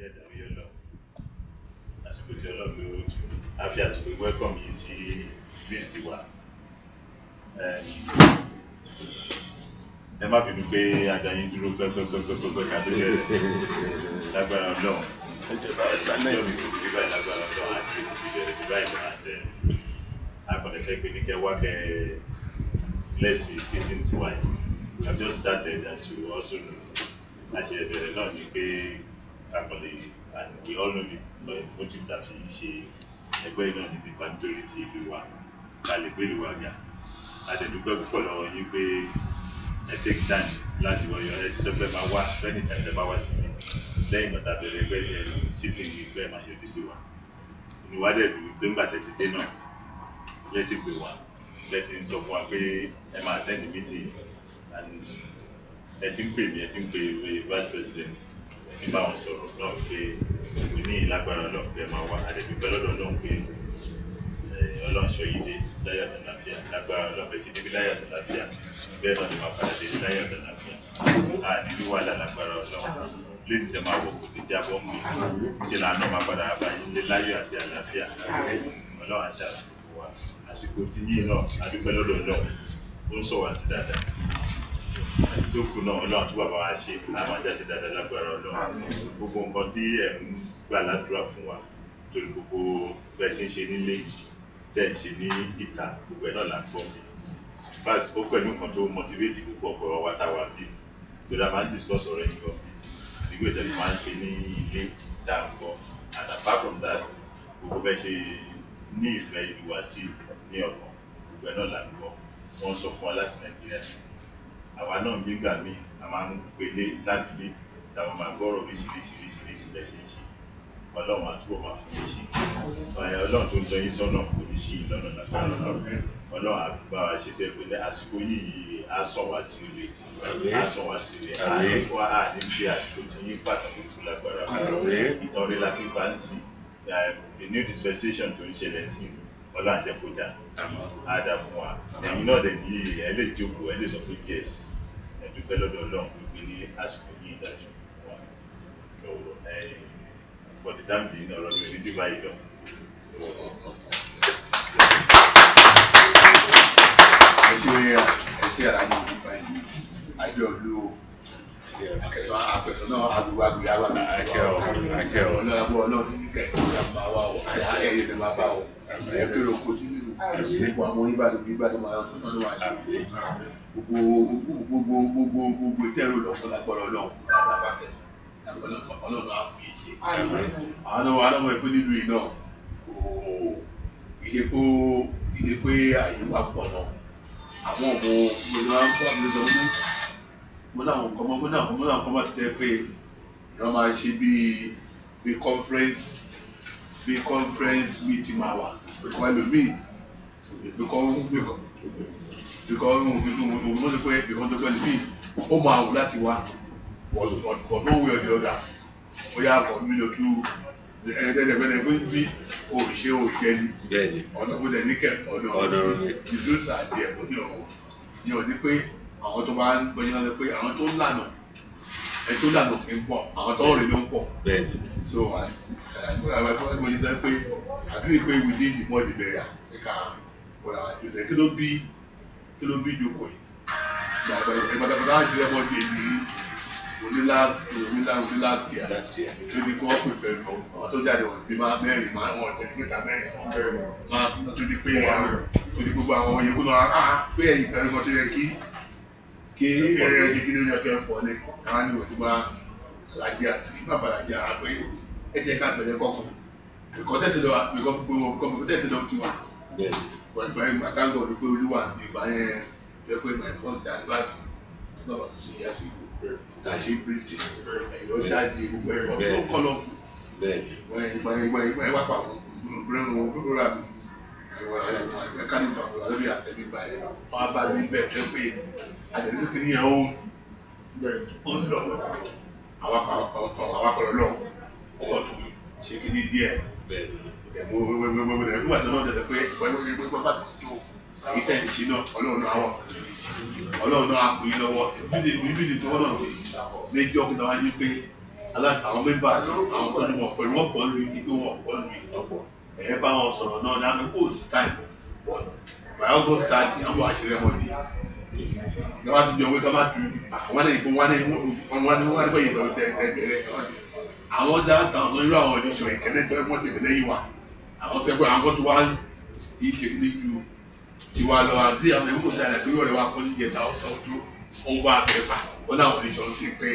jẹ́ ìdàrí ọlọ́ àsìkò tí ọlọ́run ló jù á fi àsìkò welcome yìí sí list wa ẹ má bínú pé adáyín dúró pẹ́pẹ́pẹ́pẹ́pẹ́ ká tó bẹ̀rẹ̀ lágbára ọlọ́run ìjọba ẹ̀sánẹ́ẹ̀tì bíbá ìlágbára ọlọ́run àti ìbẹ̀rẹ̀ bíbá ìlànà àtẹ akọ̀lẹ́fẹ́ pé ní kẹ́ wá kẹ́ let's see sittings why I've just started as you also know láti ẹ̀bẹ̀rẹ̀ náà ni pé akọ̀lẹ́ and we all know the motive that fi ṣe ẹgbẹ́ náà ní nípa nítorí ti ìlú wa ká lè gbé ìlú wa ga àdẹ̀dúpẹ́ púpọ̀ lọ́wọ́ yín pé ẹ take time láti wọ̀nyọ̀ ẹ ti sọ pé máa wá bẹ́ẹ̀ni tàbí ẹ bá wá sí mi lẹ́yìn bàtà bẹ̀rẹ̀ ẹgbẹ́ ẹ̀rù sitting ní ìgbẹ́ máa yọjú sí wa ìwádìí ẹ̀dùn pé ńgbà tẹ̀tí dé náà lẹ́tí pè wá lẹ́tí ń sọ fún wa pé ẹ máa attend the meeting and ẹ ti ń pè mí ẹ ti ń pè vice president ẹ ti bá wọn sọ̀rọ̀ náà pé kò ní ìlágbára náà pé ẹ máa wá àdẹ̀dúpẹ́ lọ́dọ̀ náà pé ọlọ́run ṣọ́ yìí dé láyọ̀ àti àlàáfíà lágbára ọlọ́pẹ́ sí débi láyọ̀ àti àlàáfíà bẹ́ẹ̀ náà ni máa padà débi láyọ̀ àti àlàáfíà nílùú wà lágbára ọlọ́run lẹ́yìn tẹ́ máa wọ̀ kò ní jábọ́ mú ṣe làánà máa padà báyìí lé láyọ̀ àti àlàáfíà ọlọ́run àṣà wa àsìkò tí yìí náà adúpẹ́ lọ́dọ̀ ọlọ́run ó ń sọ̀rọ̀ àti dáadáa tó kù náà ọlọ́run tó bàbá wa ṣe àwọn àjáṣe dáadáa lágbára ọlọ́run gbogbo nǹkan tí ẹ̀ ń gbà ládùúrà fún wa torí gbogbo bẹ́ẹ̀ ṣe ń ṣe nílé tẹ́ ń ṣe ní ìta gbogbo ẹ̀ náà là ń gbọ́ mi but ó pẹ̀lú nǹkan tó motivate gbogbo ọ̀pọ̀ wa táwa bí torí a máa ń discuss ọ̀rọ̀ yìí gan ìgbé ìtẹ́lẹ̀ máa ń ṣe ní ilé tá à ń gbọ́ and apart from that gbogbo bẹ́ẹ̀ ṣe ní ìfẹ́ ìlú wa sí ní ọ̀kan gbogbo ẹ̀ náà là ń gbọ́ wọ́n sọ fún wa láti Nàìjíríà àwa náà ń gbígbà míì a máa ń pele láti bí táwọn máa gbọ́rọ̀ oríṣiríṣiríṣiríṣi bẹ́ẹ̀ ṣe ń ṣe ọlọ́run àtúbọ̀ máa fún yín ṣe ọlọ́run tó ń tọ́ yín sọ́nà kò ní ṣí ìlọ́nà lágbára ọlọ́run àgbà wa ṣe tẹ́ pé àsìkò yìí á sọ wá sí rẹ̀ á sọ wá sí rẹ̀ á ní fi àsìkò tí yín pàtàkì tó lágbára ìtọ́rí láti bá ń sìn the new dispensation tó ń ṣẹlẹ̀ sí ọlọ́run àjẹkọjá á dà fún wa ẹ̀yin náà dẹ̀ ní ẹ lè jókòó ẹ lè sọ pé yes ẹ dúpẹ́ lọ́dọ̀ ọlọ́run pé ní àsìkò yìí dájú wa for the time being ọ̀rọ̀ mi ò ní jù báyìí lọ. ẹ ṣe àlàyé nípa ẹni àjọ ìlú àpẹ̀sọ̀ náà agbègbè àwọn ọlọ́gbọ́ náà ní kẹ̀kẹ́ ìjàmbá wa ọ̀ ayẹyẹ ní máa bá ọ̀ ẹ̀kẹ́rẹ́ oko nínú gbogbo àwọn oníbàdàn máa ń tọ́jú wà ní gbogbo ìtẹ́rù lọ́kọ́ lágbọ́rọ̀ náà fún àbáfẹ́ ọlọ́run àfún yìí ṣe àwọn ọmọ ẹgbẹ́ nílùú iná kò ìṣe pé àyè wà pọ̀ náà àwọn ọmọ ìgbìmọ̀ máa ń fọ́ àmì lọ́dọ̀ mo náà kọ́ máa tẹ́ pé ìyọ́n máa ṣe bí conference meeting máa wà pẹ̀lú ẹlòmíì mo ní pé ẹlòmíì ó máa wù láti wá ọ̀dọ́ wí ọ̀dẹ̀ ọ̀dà ó yà kọ̀ mí lójú ẹ̀ẹ́dẹ̀gbẹ̀rẹ̀ pé bí òṣìṣẹ́ ni ọ̀nà ó dẹ̀ ní kẹ̀ ọ̀nà ìlú sàdí ẹ̀kọ́ ní ọ̀wọ̀ ní ọ̀dí pé àwọn tó bá ń gbọ́njẹ́ lọ́dẹ pé àwọn tó ń lànà ẹ̀ tó lànà kì í pọ̀ àwọn tó ń rìn ló ń pọ̀ so àwọn ẹ̀kọ́ ẹ̀kọ́ yìí sọ pé àdúrà pé we need the more the merrier ẹ̀ka ọ̀rọ̀ àwọn àjọyọ̀ kí ló bí ìjókòó yìí ìgbàgbọ́dọ̀ àjọ ẹ̀mọ́ di èyí last year tó ní kí wọ́n pè pẹ̀lú àwọn tó jáde wọ̀n bí máa mẹ́rin máa wọ́n tẹ̀lé mẹ́ta mẹ́rin máa tó ní pé gbogbo àwọn yòókù náà pé ẹ̀yìn pẹ̀lú kan tó yẹ kí ẹ̀yẹ kí ní ọjọ́ pọ̀ ní àwọn ìwọ̀n tó bá lajẹ́ àti bàbá lajẹ́ ara pé ẹ jẹ́ ká bẹ̀rẹ̀ kọ́kùn ẹ̀kọ́ tẹ̀tẹ̀ lọ ti wà pẹ̀lú ìgbà táǹgọ̀ ní pé olúwa ní ìgbà yẹn jẹ́ pé my first advice tó bá sì yá sí ìgbò tàṣí british ẹ̀yọ́ jáde gbogbo ẹ̀kọ́ tó kọ́lọ̀ ìgbà ìwà pàwọn gbẹ̀rún gbẹ̀rún àmì ẹ̀ka ní ìtàkùn lórí àtẹ̀lẹ́gbà ẹ̀ wọ́n bá ní bẹ́ẹ̀ tẹ́ pé àtẹ̀lẹ́gbà ní ẹ̀ ó ń lọ àwakọ̀rọ̀ lọ ọkọ̀ tó ṣe kí ní díẹ̀ ẹ̀mú nígbà tó náà tẹ̀lẹ́ pé ìpẹ́pẹ́ bá tó èyí tẹ̀ ṣe náà ọlọ́run náà kò yí lọ́wọ́ ìbílẹ̀ tó wọ́n náà méjì ọkùnrin wájú pé àwọn members àwọn tó ní wọn pẹ̀lú wọn pọ̀ lórí ìdí wọn pọ̀ lórí ẹ̀ bá wọn sọ̀rọ̀ náà ní àmì kò sí time but by August 30 àwọn àṣírí wọn di ìjọba tó jẹ owó ká má tu àwọn ẹni fún wọn ní bẹ́ẹ̀ yìí tẹ̀lé àwọn dáńtà àwọn irú àwọn ọ̀dẹ́sọ̀ ìkẹ́lẹ́ tó ẹ̀mọ́ tẹ̀lé lẹ́yìn wa àwọn sẹ́gbẹ́ àwọn kan tó wá kì í ṣe ní ju tiwa lọ àbí àwọn ẹ̀mú ìjà rẹ̀ pé yọ̀rẹ̀ wa kọ́ ní ìjẹta ọ̀sán tó ń wá àfẹ́fà wọn náà ọ̀dẹ́sọ̀ sí pé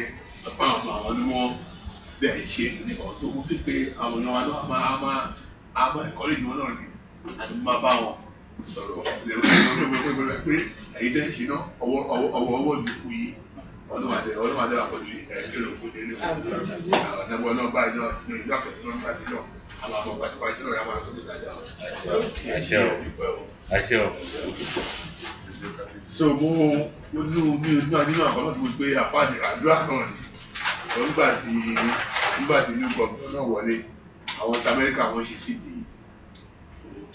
ọ̀pá àwọn ni wọ́n dẹ̀ ṣe nìkan tó kó sí pé àwọn èèyàn wa náà máa ẹ̀kọ́ lè ní wọn náà ní àti máa bá wọn sọ̀rọ̀ lẹ́wọ̀n pé ẹ̀yin tẹ́ ń ṣe náà ọwọ́ ìdúkú yìí ọlọ́mọdé àpọ̀jù ẹ̀ẹ́dẹ́rẹ́ òkú délé ọ̀nàbọ̀ náà báyìí náà ní ìlú àkẹ́sí náà nígbà tí náà àwọn àmọ́ gbàtíwájú náà yà máa sọ́dọ̀ dáadáa. àṣẹ o. so mo nínú nínú àkọ́nà tó gbé apáàdé àdúrà náà ni nígbà tí ní gọ́ọ̀mù náà wọlé àwọn ti Amẹ́ríkà wọ́n ṣe síìtì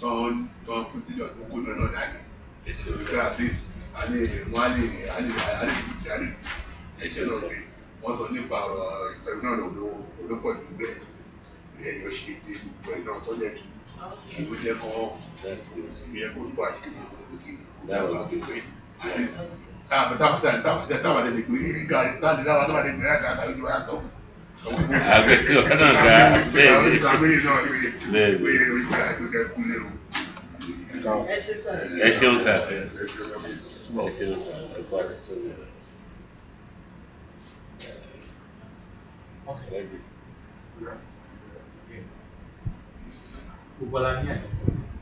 tán pírísìdọ̀ tó kó náà dání ìgbà àti ẹ̀ṣẹ̀ náà pé wọ́n sọ nípa ọ̀rọ̀ ìpẹ̀rù náà olópọ̀ ìlú bẹ́ẹ̀ ní ẹ̀yọ́ ṣe dé gbogbo ẹ̀ náà tọ́jẹ́ kí ó jẹ́ kan ìyẹn kó tó àṣírí gbogbo lókè tábàtà lè pé gàrí táàdì láwọn tó bá lè pè é àgbà ojú wa tọ́. àgbẹ̀kí ọ̀kan náà ga bẹ́ẹ̀ ni pé ìgbà ìgbà kúlẹ̀ o. ẹ ṣeun sá ẹ ṣeun sá ẹ kó àtúntò rẹ.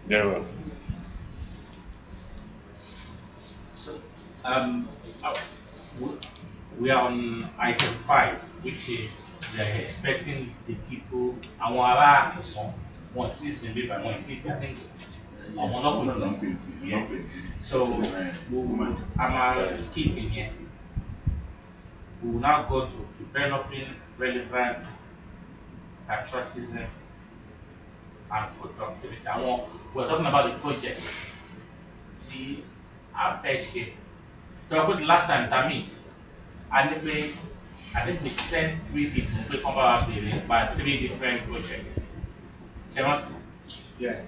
Yeah. So, we are on item 5, which is they're expecting the people. Àwọn ará Akẹ̀sán wọn tí sin bí báyìí wọn tí I think àwọn náà kò ní. So I'm a skip in here. We will now go to developing relevant patriotism and productivity. We're talking about the project. See, our best shape. So the last time that meet, I think we sent 3 people to come back by 3 different projects. Yeah.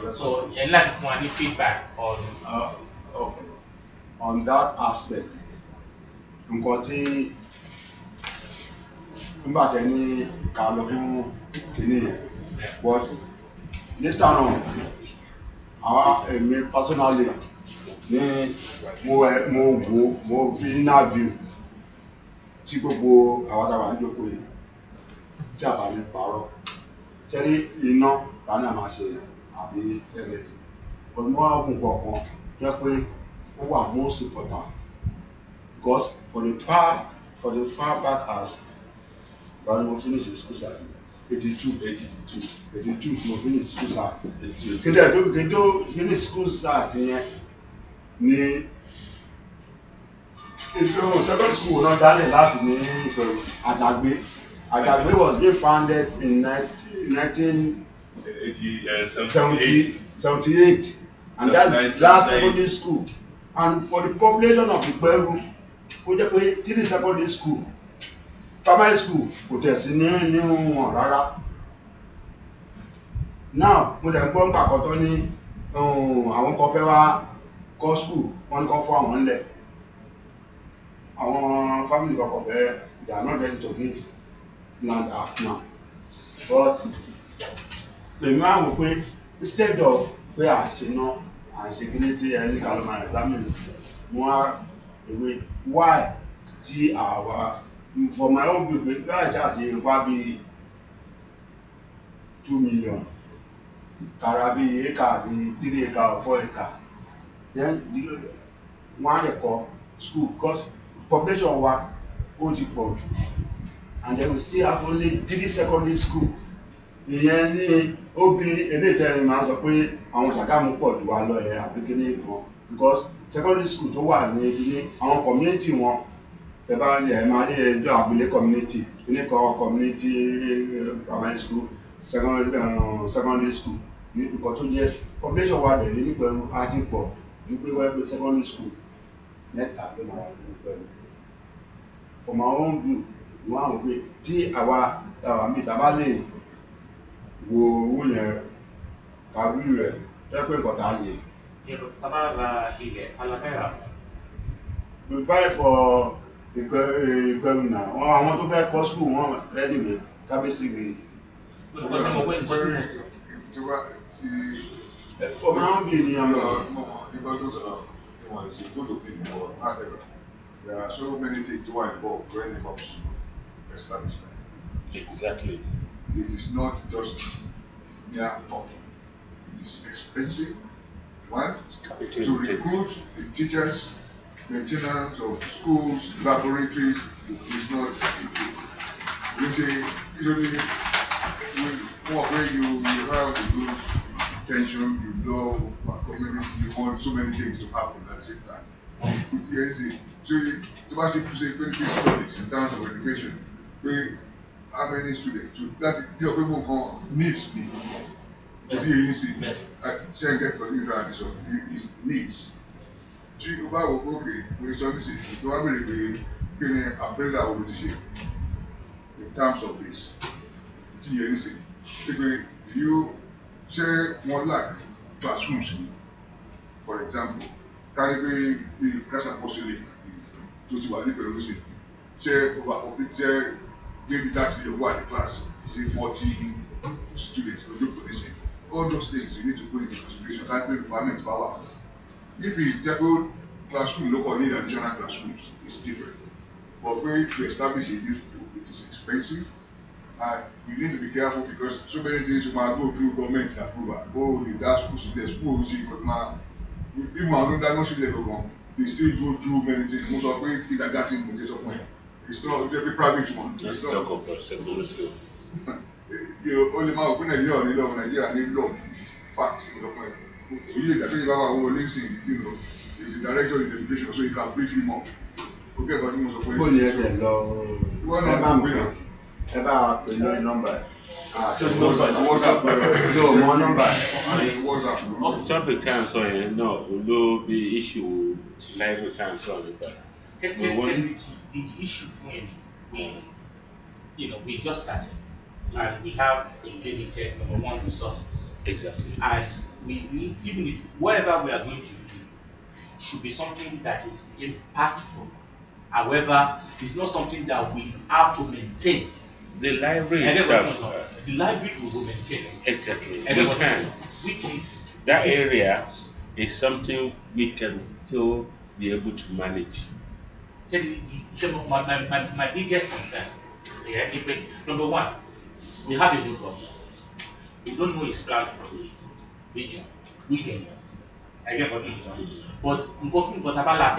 So you'd like to any feedback on that aspect. Nǹkan tí nígbà tẹ ní ká lọ fún kìíní yẹn but later on àwa èmi personally ní mo fi interview tí gbogbo àwọn táwa ń jókòó yìí tí a bá ní parọ́ sẹ́rí iná bá ní àmà ṣe àbí ẹlẹ́dì but mo wá gùn kọ̀ọ̀kan jẹ́ pé ó wà most important because for the far back as when mo finish school service 82 mo finish school service kéde finish school service yẹn ní ètò secondary school náà dálẹ̀ láti ní ìpẹ̀rù Àjàgbé was being founded in 1978 and that's the last secondary school and for the population of Ìpẹ̀rù ó jẹ́ pé 3 secondary school primary school kò tẹ̀sí ní wọn rárá. Now mo dẹ̀ ń gbọ́ nípa àkọ́tọ́ ní àwọn kan fẹ́ wá kọ́ school wọ́n ní kan fún àwọn ńlẹ̀ àwọn family kan fẹ́ they are not ready to give land out now but lèmi á wò pé instead of pé àṣená àṣekíní tí ẹni kà ló máa examine mo á ewé why tí àwa for my own view pé láì ṣàṣe wá bí 2 million kàrà bí acre bí 3 acre or 4 acre then wọ́n á lè kọ́ school because population wa ó ti pọ̀ jù and then we still have only 3 secondary school ìyẹn ní ó bí eléyìí máa sọ pé àwọn Ṣàgámù pọ̀ jù wá lọ ẹ̀ àbí kíní kan because secondary school tó wà ní kíní àwọn community wọn ẹ bá ní ẹ máa ní ẹjọ́ àbúlé community kíní kan community primary school secondary school ní nǹkan tó jẹ́ population wa rẹ̀ ní Ìpẹ̀rù á ti pọ̀ ju pé wọ́n pé secondary school mẹ́ta ló máa wà ní Ìpẹ̀rù for my own view wọ́n á wò pé tí àwa mi ta bá lè wo owó yẹn kàwé rẹ̀ tẹ́pẹ́ nǹkan tá a lè. Taba ra ilẹ̀ alábẹ́rà. We buy for ìgbẹ́rù náà àwọn tó fẹ́ kọ́ school wọn ready with kábíyèsí rẹ̀. For my own view ni àwọn. It's a good opinion, but however, there are so many things to involved when it comes to establishment. Exactly. It is not just mere talking. It is expensive. One, to recruit the teachers, maintenance of schools, laboratories is not easy. You see, usually when you have a good intention, you know, community, you want so many things to happen at the same time. It's easy. So to basically say 20 studies in terms of education, how many students? So that's your people call needs me. It's easy. I can't get for you to so it needs. So you go okay, we saw this issue. So I believe the appraiser will be shape in terms of this. It's easy. Because you say one lakh classrooms, for example, carry the class apostolic to the Perusi. Say over maybe 30 in the class, say 40 students will do position. All those things you need to put into consideration. That requirements power. If it's double classroom, local need additional classrooms, it's different. But when to establish a new school, it is expensive. And you need to be careful because so many things you might go through government approval. Oh, that school, we see, but now, even I know that no student go wrong, they still go through many things. Most of them kindergarten will get off. It's not every private one. Let's talk of secondary school. You only my opinion here on the Nigeria need law. Fact, so you can tell about what listen, you know, is the director of the education, so you can brief him up. Okay, but you must Bó ni ẹ tẹ̀ lọ ẹ bá pè lórí nọ́mbà Topic council yẹn náà ló bí issue ti library council nípa. The issue for we just started and we have a limited number one resources. Exactly. And we need, even if whatever we are going to do should be something that is impactful. However, it's not something that we have to maintain. The library itself. The library will maintain it. Exactly. We can. Which is that area is something we can still be able to manage. My biggest concern, number one, we have a new government. We don't know his plan for the region. We don't know. But important about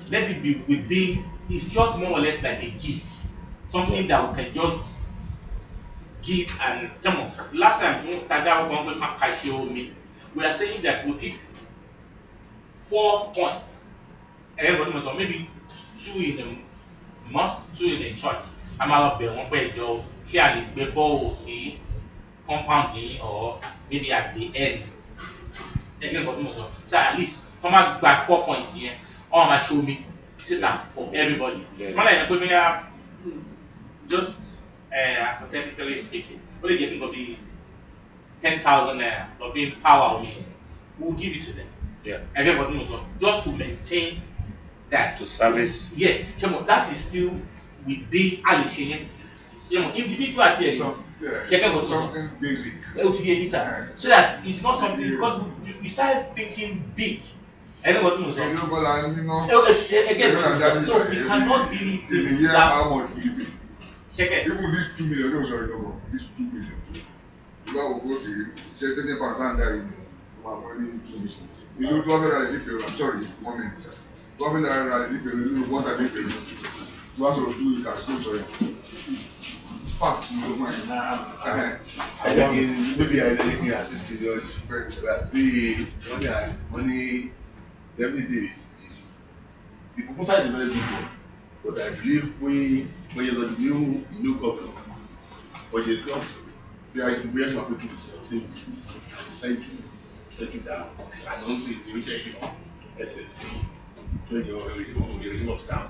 let it be within, it's just more or less like a gift. Something that we can just give and come on. Last time we are saying that we pick 4 points. Maybe 2 in the mosque, 2 in the church. I'm out there one way Joe, share the ball see compounding or maybe at the end. So at least come back 4 points here. All my show me sit down for everybody. Yeah. Just hypothetically speaking, what they getting will be 10,000 naira of being power me. We'll give it to them. Yeah. Everybody knows just to maintain that. To service. Yeah. That is still within allocation. Individual something basic. So that it's not something because we start thinking big. Everybody knows again, so we cannot really in a year how much will it be? Check it. Even this 2 million, no, sorry, no, this 2 million. You will go to certain part there in 2 million. You know, 12 I'm sorry, 1 minute, sir. 12 you want to do it. You also do it as soon sorry. Fact, you don't mind. I think maybe I didn't hear that the money definitely is the proposal is a very good one, but I believe when you got the new governor, but it's not there is we have to do something trying to settle down. I don't see the future SSC to the regime of town.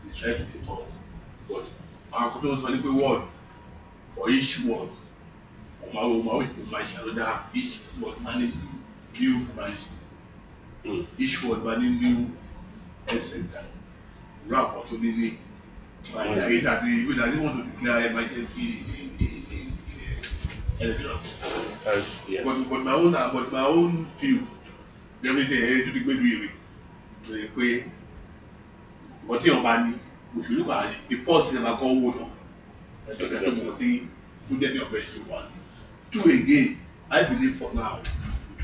they try to talk, but our company was only one for each word. Each word managing new branch, each word managing new health center. Now, opportunity. Like that, they want to declare emergency in Yes. But my own view, every day to the good way. But you know, if you look at it, the pause never go over. Exactly. Put them your best one. Two again, I believe for now,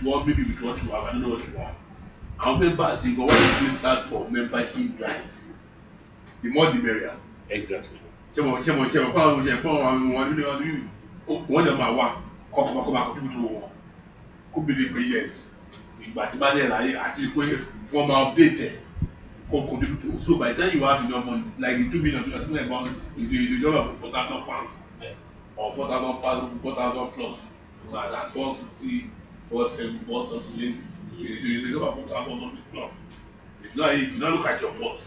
maybe with what you have, I don't know what you have. Our members, you go when you start for membership drive. The more the merrier. Exactly. One of my one, come could be the yes. But the money I think one updated. So by the time you have enough money, like the 2 million, about you don't have £4,000 or £4,000 plus. That's 460, 470, 470. You don't have £4,000 plus. If you not look at your boss,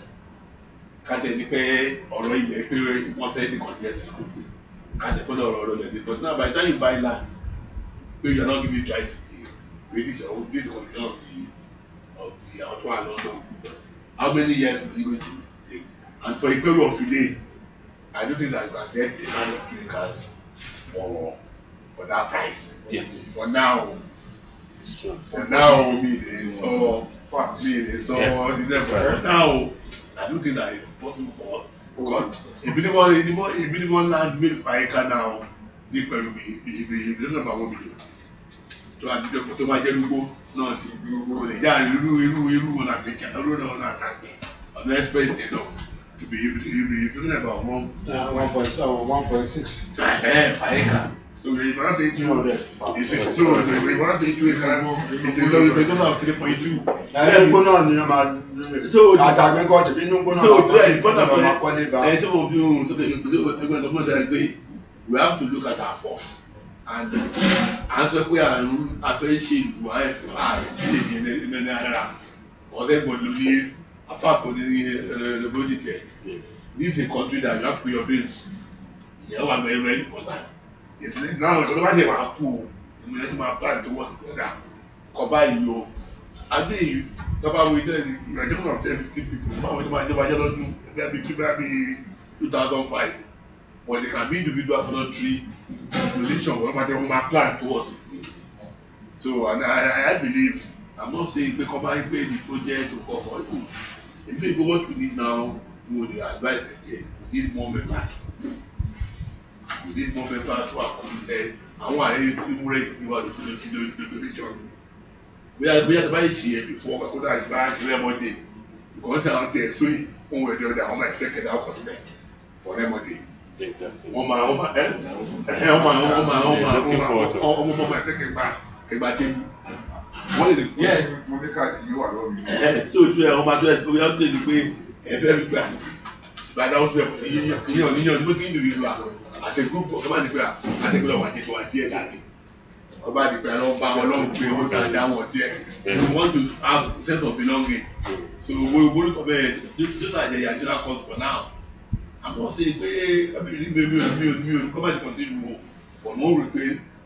can't any pay or you want to congest school. Can't put or but now by the time you buy land, you are not giving twice this condition of the outward London. How many years is it going to take? And for a period of delay, I don't think that you can get a lot of clinics for that price. Yes. For now, It's true. for now, now, I don't think that it's possible for us. Because a minimum land made per acre now, need to be number 1 million. So I think the Potomac no, they are irú on a picture, on a tank. On the express, you know, to be talking about 1.6. Per acre. So if you want to do if you want to do it don't have 3.2. So àtàgbẹ́ kọ́ tìbí inú gbóná so today important we have to look at our force and answer pé àfẹ́ ṣe ìlú àìlèmí ẹni ara ọ̀sẹ̀ gbọ́dọ̀ ní apáàpọ̀ ní lójútẹ̀. This is a country that you have to pay your bills. Ìyẹn wà very very important. Now ìjọba bá ṣe máa kú o ìmọ̀ ẹni máa plan towards the other kọba ìlú o àbí tọ́ba wo ìjẹ́ ìjọba of 10-15 people báwo ni wọ́n jọba jẹ́ lọ́dún ẹgbẹ́ bíi 2005 but they can be individual voluntary donation wọ́n máa plan towards it. So and I believe I'm not saying pé kọ́ba ń pè ní project or kọ́kọ́ ìlú if you go what we need now we dey advise again we need more members. We need more members who are committed. Àwọn àrẹ ìmúrẹ́ ìwà donation ni. Bóyá tó bá yìí ṣe yẹn before kó dà bá ṣe rẹ́mọ́dé because àwọn ti ẹ̀ sóyè ohun ẹ̀dẹ̀ ọ̀dà àwọn máa expect that ọkọ̀ síbẹ̀ for rẹ́mọ́dé. Wọ́n máa kẹgbà tébù. Wọ́n lè yẹ mo ní káàdì yìí wà lọ́wọ́ mi. So ojú ẹ̀ wọ́n máa tó ẹ̀ tó yá tó lè di pé ẹ̀fẹ́ mi gbà bàdá ó síbẹ̀ yíyan ní pé kí individual as a group of man nígbà àtẹ̀gbọ́dọ̀ wà ní ìwà díẹ̀ dàbí ọba àdìpẹ́ àwọn ọba àwọn ọlọ́run pé wọ́n kàn dá wọn díẹ̀ we want to have a sense of belonging so we kọ́ bẹ́ẹ̀ those are the agenda cause for now àmọ́ ṣe pé mi ò kọ́ bá ti continue o but mo rò pé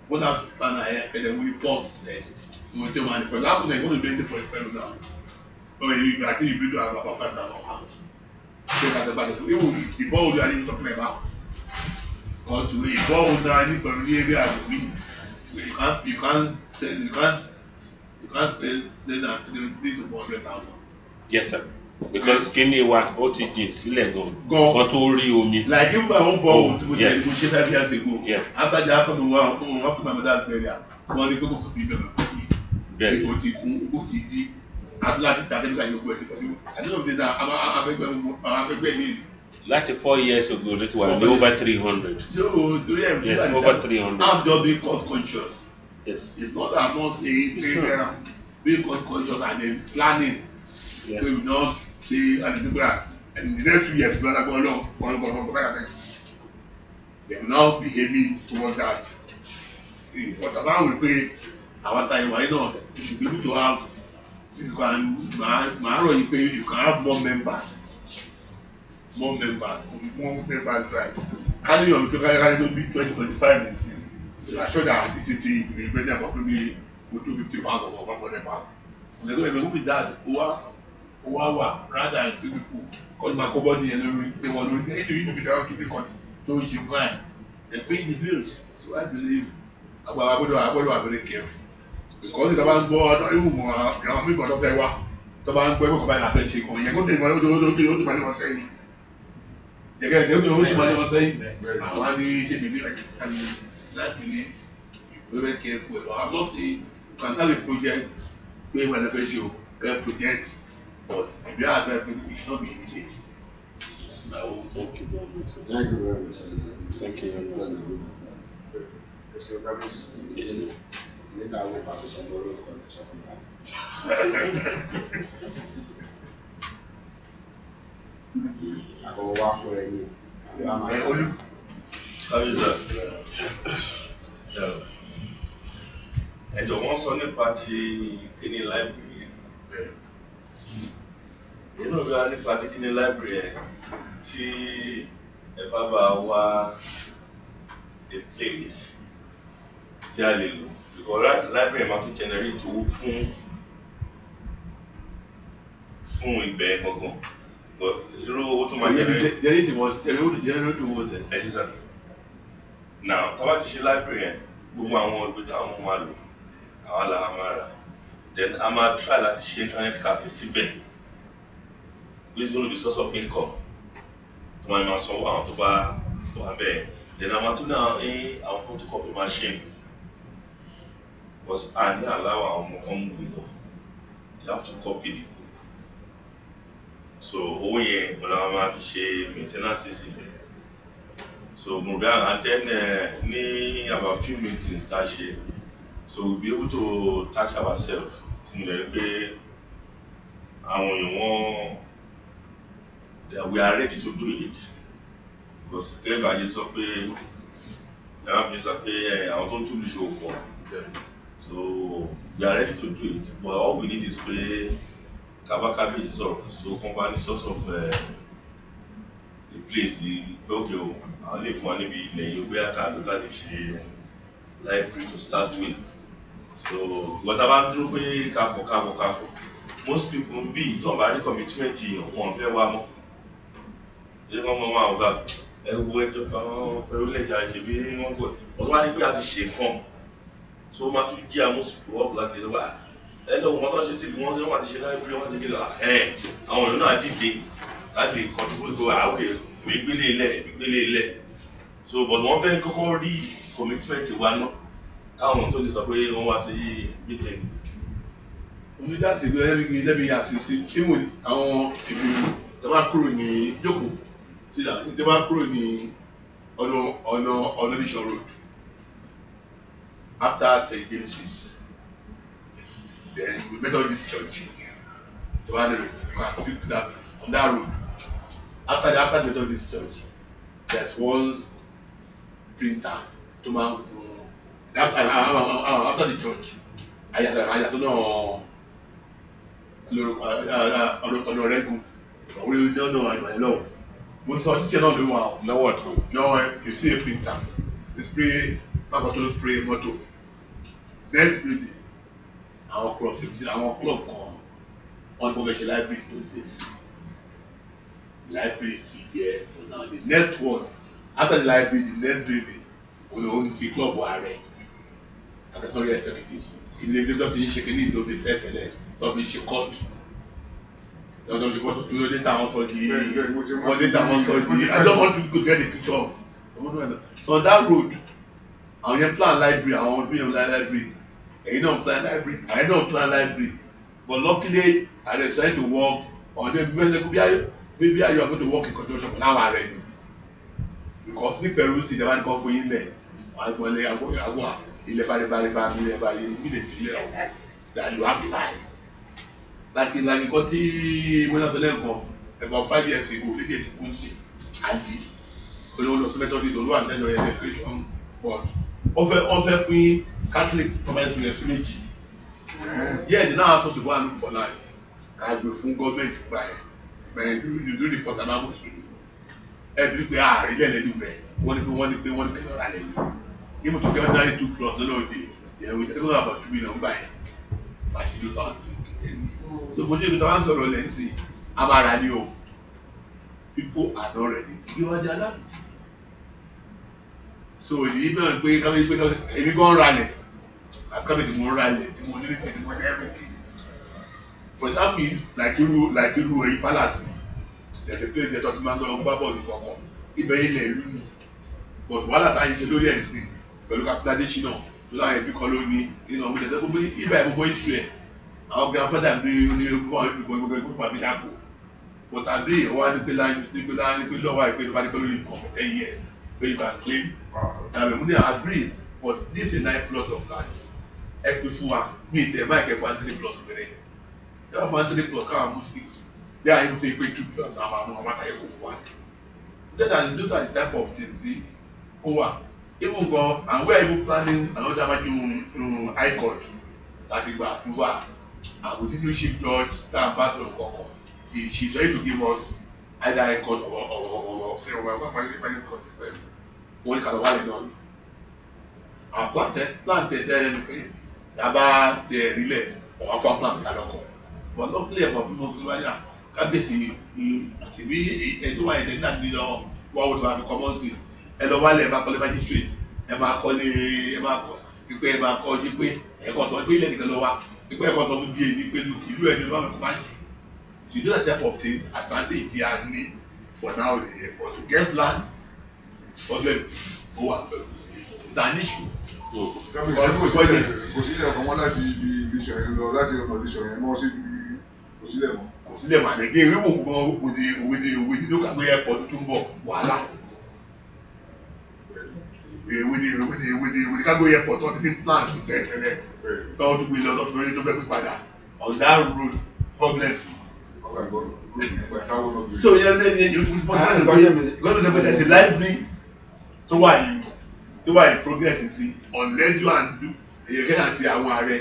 wọ́n náà fi plan àyẹ̀ kẹ́lẹ́ wí port ẹ̀ mo tẹ́ wọn àdìpẹ́ láàbùn náà ìwọ́n lè bẹ́ẹ̀ for ìfẹ́ lónà ọ̀ àti ìbílẹ̀ àwọn about £5,000 so that's about it even the ball we are even talking about. Or to a ball now any area of me, you can't spend less than 300,000 to 400,000. Yes sir. Because kíni wa ó ti jìn sílẹ̀ gan tó rí omi. Like even my own ball to yes. We 5 years ago. Yeah. After my mother's burial, wọ́n ní kókò fún mi bẹ̀rẹ̀ kò tí kò tí di láti tàbí nígbà yóò gbọ́ ẹ̀sìn pẹ̀lú àdéhùn bí náà àwọn afẹ́gbẹ́ yìí. Láti 4 years ago ló ti wà ní over 300. So torí ẹ̀ yes over 300. I'm just being cost conscious. Yes. It's not that much being cost conscious and then planning. Yeah. We will not say and in the next 2 years we are going along they will now be aiming towards that. But about we pay our time why not you should be able to have you can you can have more members more members drive. Carry your carry to be 20-25 in sin. I show that at the city you spend about maybe for 250 pounds or 500 pounds. And they go with that. Owa rather than two people call my company and they want to get into individual to be called to you fine. They pay the bills. So I believe I are very careful. Because if I was born, I won't go out. I'm going to say what. Tó bá ń gbọ́ ẹ̀kọ́ báyìí láti ṣe kàn yẹn kó tẹ̀lé ó ti máa ní wọn sẹ́yìn jẹ́gẹ́ ẹ̀jẹ̀ ó ti máa ní wọn sẹ́yìn àwọn á ní ṣe bìbí láti ní ìwé very careful I'm not saying you can have a project pé wọ́n fẹ́ ṣe o get project but if you have a project it should not be immediate. Thank you very much. Thank you very much. Thank you very much. Yes, sir. Later I will pass some more for the second time. Àkọ́kọ́ wá pọ̀ ẹ̀yìn. Kábíyèsí ẹjọ́ wọ́n sọ nípa ti kíní library yẹn. Inú bí wá nípa ti kíní library yẹn tí ẹ bá wá a place tí a lè lò. Because library máa tún generate owó fún ìgbẹ́ gangan. Irú owó tó máa generate. Generate owó ṣe. Ẹ ṣe sá. Now, tá bá ti ṣe library yẹn, gbogbo àwọn ìwé táwọn ọmọ máa lò, àwa là á máa rà. Then a máa try láti ṣe internet cafe síbẹ̀, which is going to be source of income. Tó máa sanwó àwọn tó bá wà bẹ́ẹ̀. Then a máa tún náà ní àwọn photocopy machine. Because a ní allow àwọn ọmọ kan mú ìlọ. You have to copy the book. So owó yẹn mo la máa fi ṣe maintenance síbẹ̀. So and then ní about few meetings tá a ṣe, so we'll be able to tax ourselves. Tí mo lè rí pé àwọn èèyàn that we are ready to do it. Because everybody sọ pé àwọn tó ń tún lè ṣe òpó. So we are ready to do it, but all we need is pé Kabakabi is so company source of the place okay I'll leave money be in the can láti ṣe library to start with. So what about do pé kápọ̀ most people be tó bá rí commitment wọn fẹ́ wá mọ́. Ṣé wọ́n mọ̀ máa ọ̀gá ẹ̀wọ́ ẹjọ́ fáwọn orílẹ̀-èdè àṣebí wọ́n gbọ́ wọ́n wá ní pé a ti ṣe kan so máa tún jí àwọn people láti ṣe wá ẹlẹ́wọ̀n wọn tó ṣe sí wọn tí wọ́n ti ṣe library wọn ti kéde àwọn èèyàn náà dìde láti lè contribute go ok gbígbélé ilẹ̀ so but wọ́n fẹ́ kọ́kọ́ rí commitment wa náà káwọn tó lè sọ pé wọ́n wá sí meeting. Omi láti gbé lẹ́bi àṣìṣe tí mo àwọn ìbí tó bá kúrò ní jókòó sílá tó bá kúrò ní ọ̀nà Oníṣàn road after St. James's. Then we met all this church. The one that on that road. After the Methodist church, there's one printer to man. After the church, I just know Honorable. We don't know I know. But for teacher not the one. No what? No, you see a printer. The spray, spray motor. Next building. Our club 15, our club kan on commercial library those days. Library is there for now. The next one, after the library, the next building, we own the club Ware. I'm sorry, executive. In the middle of the shaking, those the first and then, so we should cut. I don't want to do later also the. I don't want to go get the picture. So on that road, I want plan library. I want to be on library. You don't plan library, I don't plan library. But luckily, I decided to work on them. Maybe you are going to work in conjunction with now already. Because the Peru see the one come for you there. I go immediately that you have to buy. Like you got the when I was about 5 years ago, they get the Kunsi. And the Methodist, the one send your education, but offer free Catholic commence with a village. Yeah, they now have to go and look for life. As the full government buy, you do the for an ẹbí pé ààrẹ lẹ́lẹ́ níbẹ̀ wọ́n ní pé lọ́ra lẹ́nu even to get ordinary 2 plus lọ́nà òde ìyẹn wọ́n tẹ́lẹ̀ about 2 million gbà yẹn bá ṣe ló bá ẹni so bó ṣe ìgbà wọn sọ̀rọ̀ lẹ́sìn amára ni o people are not ready give us their land so èyí náà pé kábíyèsí pé èmi gan ralẹ̀ kábíyèsí mo ralẹ̀ tí mo nílé tí mo ní everything for example like irú ẹ̀yìn palace there's a place there tó ti máa ń lọ gbá bọ́ọ̀lù kọ̀ọ̀kan ibẹ̀ ilẹ̀ ìlú ni but wàhálà táyé ṣe lórí ẹ̀ sí pẹ̀lú capitalization náà tó láwọn ẹbí kan ló ní nínú ọmọdé ẹ̀sẹ̀ gbogbo ibà ìgbogbo ìṣù ẹ̀ àwọn grandfather ní gbogbo pàmì dàpọ̀ but àbí wọ́n á ní pé lọ́wọ́ àìpé ló bá ní pé lórí nǹkan 10 years pé you can claim tàbí mo ní agree but this is 9 plot of land ẹ pé fún wa ní ìtẹ̀ máa kẹ́ fún 3 plus péré ẹ wá fún 3 plus káwọn mú 6 bí a yẹn ṣe pé 2 plus àwọn àtàyè fún wa those are the type of things we over even go and we are even planning another one high court that is approval and we didn't chief judge that ambassador koko she try to give us either high court or one kind of one done and planted then yaba the relay or farm plan with aloko but luckily about Muslim kábíyèsí àṣìbí ẹ̀dùn àyẹ̀dẹ̀ nígbà tí lọ wọ́n wọ́n tó máa fi kọ́mọ́ sí ẹ lọ wálẹ̀ ẹ máa kọ́lé magistrate ẹ máa kọ́lé ẹ máa kọ́ pípẹ́ ẹ máa kọ́ ọdún pé ẹ̀kọ́ sọ pé ilẹ̀ nìkan lọ wá pípẹ́ ẹ̀kọ́ sọ fún díẹ̀ ní pé ìlú ẹ̀ ní ló máa fi kọ́ máa yìí so those are type of things advantage ti a ní for now nìyẹn but to get land problem ó wà pẹ̀lú it's an issue. kò sílẹ̀ ọkàn wọn láti ibi ìṣọ̀ yẹn lọ láti ọmọ ìṣọ̀ yẹn mọ́ sí kò sílẹ̀ mọ́. kò sílẹ̀ mà ní gé wíwò gan òwe ló kàgbé airport tó ń bọ̀ wàhálà òwe kágbé airport tó ti ní plan tó tẹ́lẹ̀ tó tún gbé lọ tó fẹ́ pín padà on that road problem. so yẹn ní ẹni fún pọ́ńtà gbọ́dọ̀ sọ pé there is a library tó wà in progress sí unless you and do èyí kẹ́yìn àti àwọn ààrẹ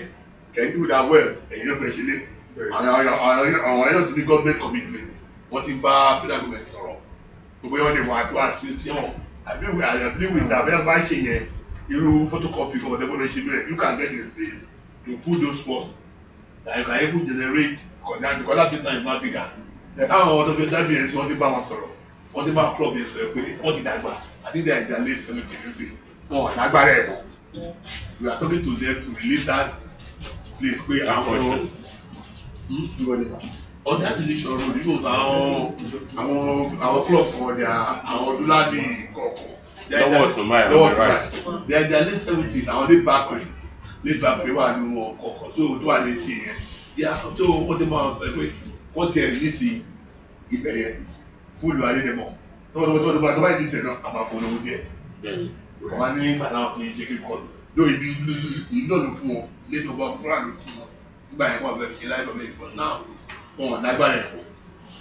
kẹ́yìn wò dá well èyí ló fẹ́ ṣe lé àwọn ẹ̀yọ́ ti ní government commitment wọ́n ti bá federal government sọ̀rọ̀ gbogbo yẹn wọ́n lè wọ́n àti wọ́n àti tí wọ́n àbí àyàbí ìdá bẹ́ẹ̀ bá ṣe yẹn irú photocopy kọ́ ọ̀dẹ́gbọ́n lè ṣe bẹ́ẹ̀ you can get a place to put those spots that you can even generate because that business is not bigger like àwọn ọ̀dọ́ fi dábìí ẹ̀ tí wọ́n ti bá wọn sọ̀rọ̀ wọ́n ti bá club yẹn sọ̀rọ̀ pé wọ́n ti dàgbà àti ìdá ìdá late 70 wọn wà lágbára ẹ̀ mọ́ we are talking to them to release that place pé àwọn ọjà ti lè ṣọ̀rọ̀ nínú àwọn club kan ọjà àwọn dúládì kọ̀ọ̀kan lọ́wọ́ ọ̀tún báyìí on the right they are late 70s àwọn late back wà nínú wọn kọ̀ọ̀kan tó wà létí yẹn yà tó wọ́n ti máa sọ pé wọ́n ti ẹ̀rí nísì ibẹ̀ yẹn fúlù alẹ́dẹ̀mọ̀ tó bá yìí níṣẹ́ náà àmà fún olówó díẹ̀ wọ́n ní ìgbà náà kì í ṣe kí kọ́ ló ibi iná ló fún wọn lẹ́nu ọba fúlà ló fún wọn nígbà yẹn wọ́n fẹ́ fi ṣe láì lọ́mọ ìbọn náà wọn ò lágbára ẹ̀kọ́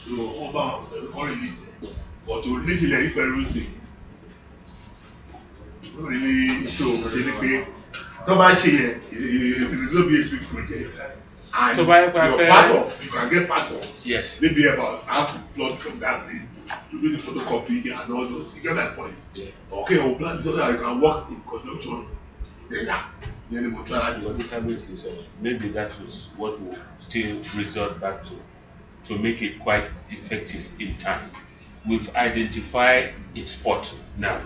so wọ́n bá wọn sọ̀rọ̀ kọ́ rìlíìsì ọ̀tọ̀ rìlíìsì lẹ̀ nípa ẹ̀rú sí lórí ní iṣẹ́ òun ṣe ni pé tó bá ṣe yẹn ìdílé bí ètò project and so your part of you can get part of yes maybe about half plot from that place to do the photocopy and all those you get my point yeah. Okay o plan so that you can work in conjunction together then you go try to maybe that is what we'll still resort back to make it quite effective in time. We've identified a spot now.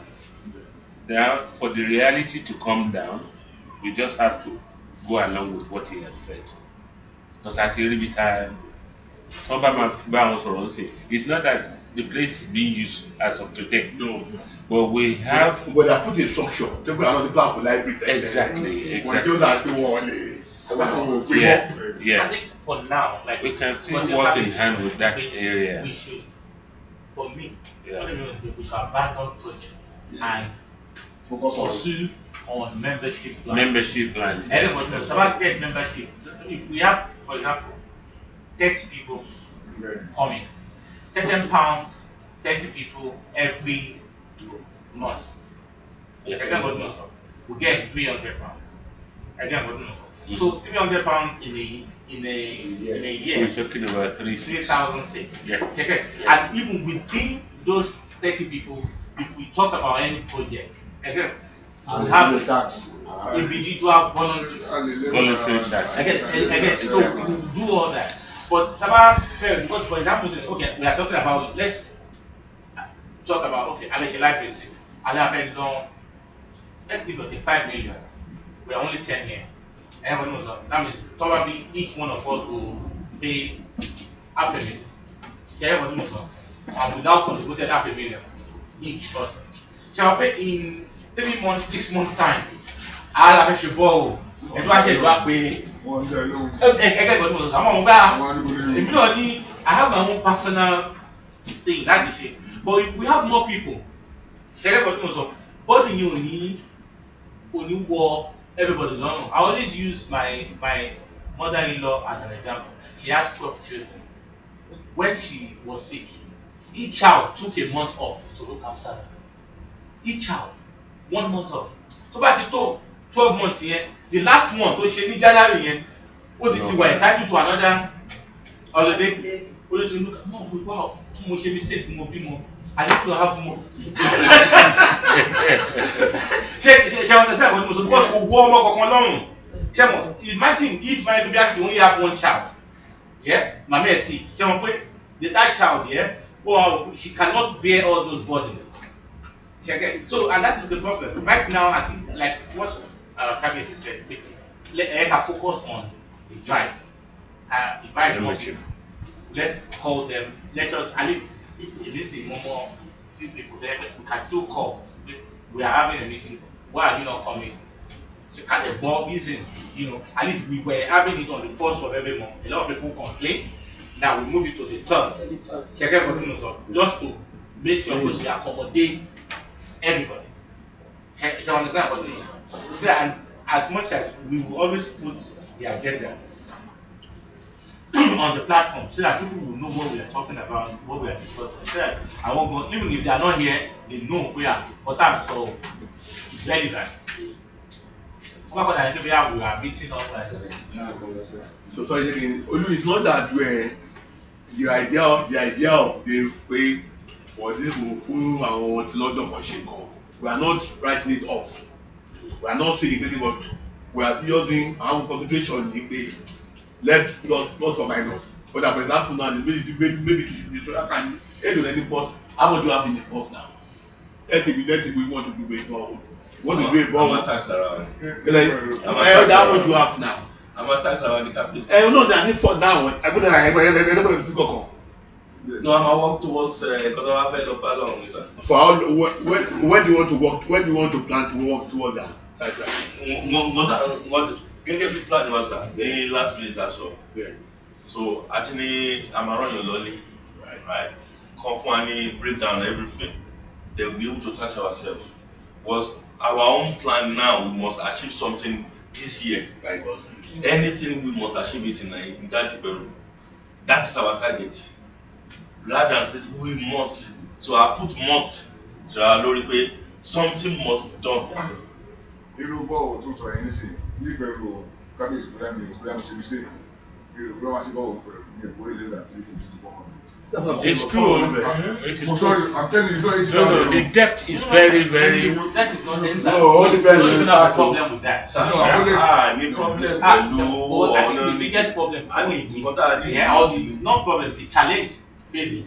Now, for the reality to come down, we just have to go along with what he has said. Because at the time, it's not that the place is being used as of today. no. But we have But I put a structure. Take another plan for library. exactly. Yeah. I think for now, like We can still work in hand with that we area. should, for me, Yeah. we should abandon projects and Focus on pursue on membership plan. Membership plan. Everybody knows about get membership. If we have, for example, 30 people coming, £30, 30 people every month. Yes. Again, God knows of. We get £300. Again, God knows of. So £300 in a year. We're talking about 3,600. 3,006. Yeah. Okay. And even within those 30 people, if we talk about any project, again, we And have the tax. individual voluntary tax. again, so we will do all that. But because for example, say, okay, we are talking about, let's talk about, okay, I mentioned life risk. Let's give it 5 million. We are only 10 here. Everyone knows that. That means probably each one of us will pay $500,000. Everyone knows that. And without contributed $500,000 each person. Shall pay in 3 months, 6 months time. I'll have a borrow. And do I get back pay? I have my own personal thing, that is it. But if we have more people, what do you need? When you walk, everybody don't know. I always use my mother-in-law as an example. She has 12 children. When she was sick, each child took a month off to look after her. Each child, 1 month off. So by the 12 months here, the last one, so she in January here, what did she were entitled to another holiday? What did you look at? Mom, wow, too much mistake to more people. I need to have more. She understand what because we warm up on long. Imagine if my baby actually only have one child. Yeah, my mother sick. The third child, yeah, well, she cannot bear all those burdens. So, and that is the problem. Right now, I think, like what Kabiyesi said, let her focus on the drive. Invite more people. Let's call them. Let us at least if this is more few people there, we can still call. We are having a meeting. Why are you not coming? So can the ball reason, at least we were having it on the 1st of every month. A lot of people complain. Now we move it to the 3rd. Just to make sure we accommodate everybody. You understand what it is? And as much as we will always put the agenda on the platform so that people will know what we are talking about, what we are discussing. So that I won't go, even if they are not here, they know we are important, so it's relevant. We are meeting up as So sorry again, Olu, it's not that the idea of the way for this full and London machine come. We are not writing it off. We are not saying anything, but we are just doing our concentration in the left plus or minus. But for example now, maybe the can end on any post. How much do you have in the post now? Let's say we want to do baseball. You want to do a ball. I'm a tax around. How much you have now? I'm a tax around the capital. No, I need for now. I put it No, I'm a work towards because I'm a fellow along. For how when do you want to work? When do you want to plan to work towards that? Gẹ́gẹ́ bí plan was the last minute as well. Yeah. So actually, I'm around your lolly, right? Come for any breakdown everything. They will be able to touch ourselves. Was our own plan now? We must achieve something this year. By God's grace. Anything we must achieve it in that Iberu. That is our target. Rather than say we must. So I put must. So I know something must be done. Irú bọ́ọ̀lù tó sọ yẹn sí ní ìbẹ̀rù Kábíyèsí bóyá mi ṣe mí sí irú wá sí bọ́ọ̀lù pẹ̀lú ní èkó ilé àti ìfòsí. It's true. It is true. I'm telling you, it's No, the depth is very, very. That is not the answer. No, all depends on even the have a party. problem with that. No, I only- Ní problem But I think the pẹ̀lú biggest problem for me, nǹkan tá a ní. yeah, or the not problem, the challenge, maybe,